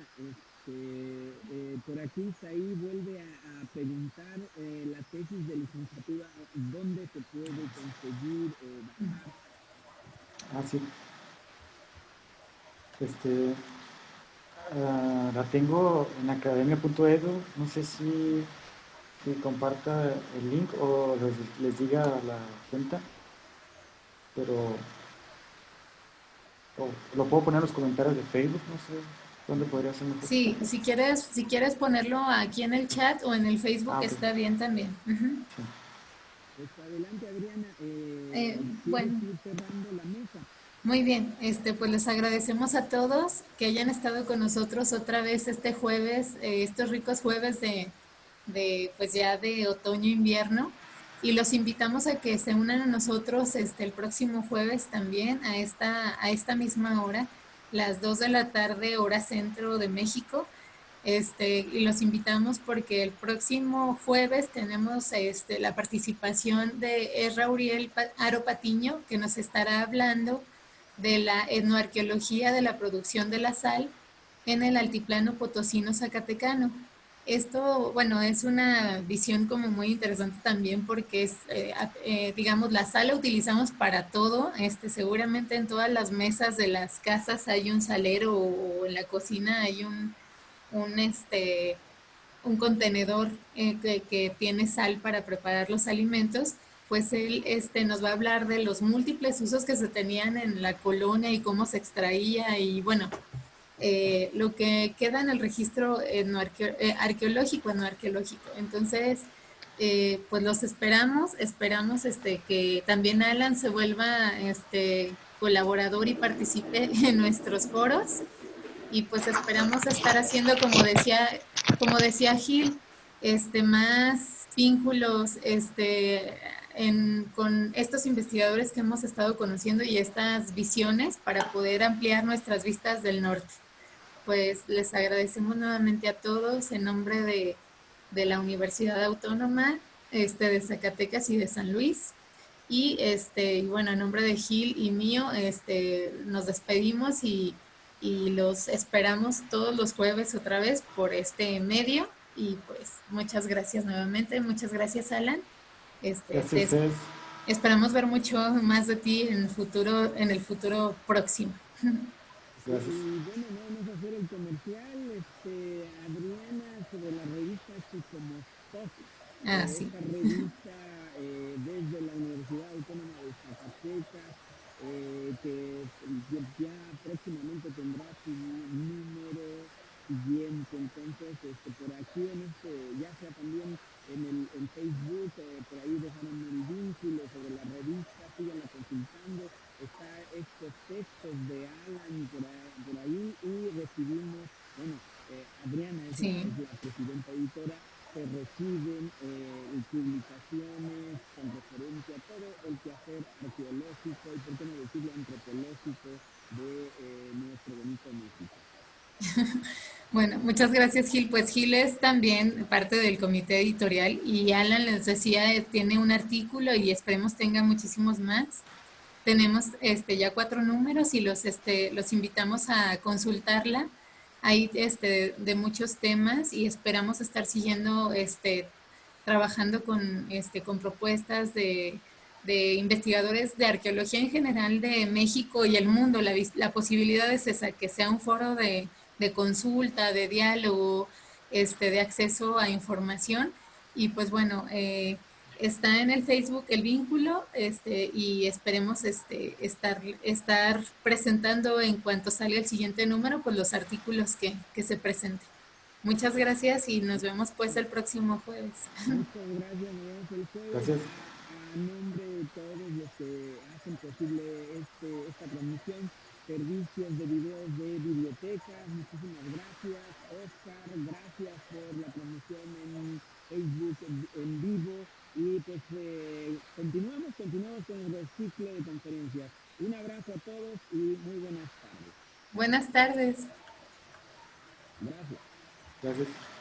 Por aquí Saí vuelve a preguntar la tesis de licenciatura, ¿dónde se puede conseguir o bajar? Ah, sí. La tengo en academia.edu. No sé si comparta el link o les diga la cuenta, pero lo puedo poner en los comentarios de Facebook, no sé dónde podría ser mejor. sí, si quieres ponerlo aquí en el chat o en el Facebook Ah, ok. está bien también. Ujú. Sí. Pues adelante, Adriana, ¿quieres Bueno, ir cerrando la mesa? muy bien, pues les agradecemos a todos que hayan estado con nosotros otra vez este jueves, estos ricos jueves de pues ya de otoño-invierno, y los invitamos a que se unan a nosotros el próximo jueves también a esta misma hora, las 2 de la tarde, hora centro de México. Y los invitamos porque el próximo jueves tenemos la participación de Ezra Uriel Aro Patiño, que nos estará hablando de la etnoarqueología de la producción de la sal en el altiplano potosino zacatecano. Esto, bueno, es una visión como muy interesante también porque es, digamos, la sal la utilizamos para todo. Seguramente en todas las mesas de las casas hay un salero o en la cocina hay un, este, un contenedor que tiene sal para preparar los alimentos, pues él nos va a hablar de los múltiples usos que se tenían en la colonia y cómo se extraía y bueno, lo que queda en el registro arqueológico, no arqueológico. Entonces, pues los esperamos que también Alan se vuelva colaborador y participe en nuestros foros y pues esperamos estar haciendo, como decía Gil, más vínculos con estos investigadores que hemos estado conociendo y estas visiones para poder ampliar nuestras vistas del norte. Pues les agradecemos nuevamente a todos en nombre de la Universidad Autónoma de Zacatecas y de San Luis. Y bueno, en nombre de Gil y mío, nos despedimos y los esperamos todos los jueves otra vez por este medio. Y pues muchas gracias nuevamente, muchas gracias Alan. Este, Gracias a te ustedes. esperamos ver mucho más de ti en el futuro próximo. Gracias. Y bueno, no vamos a hacer el comercial, Adriana, sobre la revista Chicomostoc, Ah, sí. esta revista desde la Universidad Autónoma de Zacatecas, que ya próximamente tendrá su número siguiente. Entonces, por aquí ya sea también en Facebook, por ahí dejaron el vínculo sobre la revista, síganla consultando. Está estos textos de Alan por ahí y recibimos, bueno, Adriana Sí. es la presidenta editora, se reciben publicaciones con referencia a todo el quehacer arqueológico y, por qué no decirlo, antropológico de nuestro bonito México. Bueno, muchas gracias, Gil. Pues Gil es también parte del comité editorial y Alan les decía, tiene un artículo y esperemos tenga muchísimos más. Tenemos ya 4 números y los invitamos a consultarla. Hay de muchos temas y esperamos estar siguiendo trabajando con propuestas de investigadores de arqueología en general de México y el mundo. La posibilidad es esa, que sea un foro de consulta, de diálogo, de acceso a información. Y pues bueno, está en el Facebook el vínculo, y esperemos estar presentando en cuanto salga el siguiente número, pues los artículos que se presenten. Muchas gracias y nos vemos pues el próximo jueves. Muchas gracias, nos vemos el jueves. Gracias. A nombre de todos los que hacen posible esta transmisión, servicios de videos de bibliotecas, muchísimas gracias. Oscar, gracias por la transmisión en Facebook en vivo. Y pues continuamos con el ciclo de conferencias. Un abrazo a todos y muy buenas tardes. Buenas tardes. Gracias. Gracias.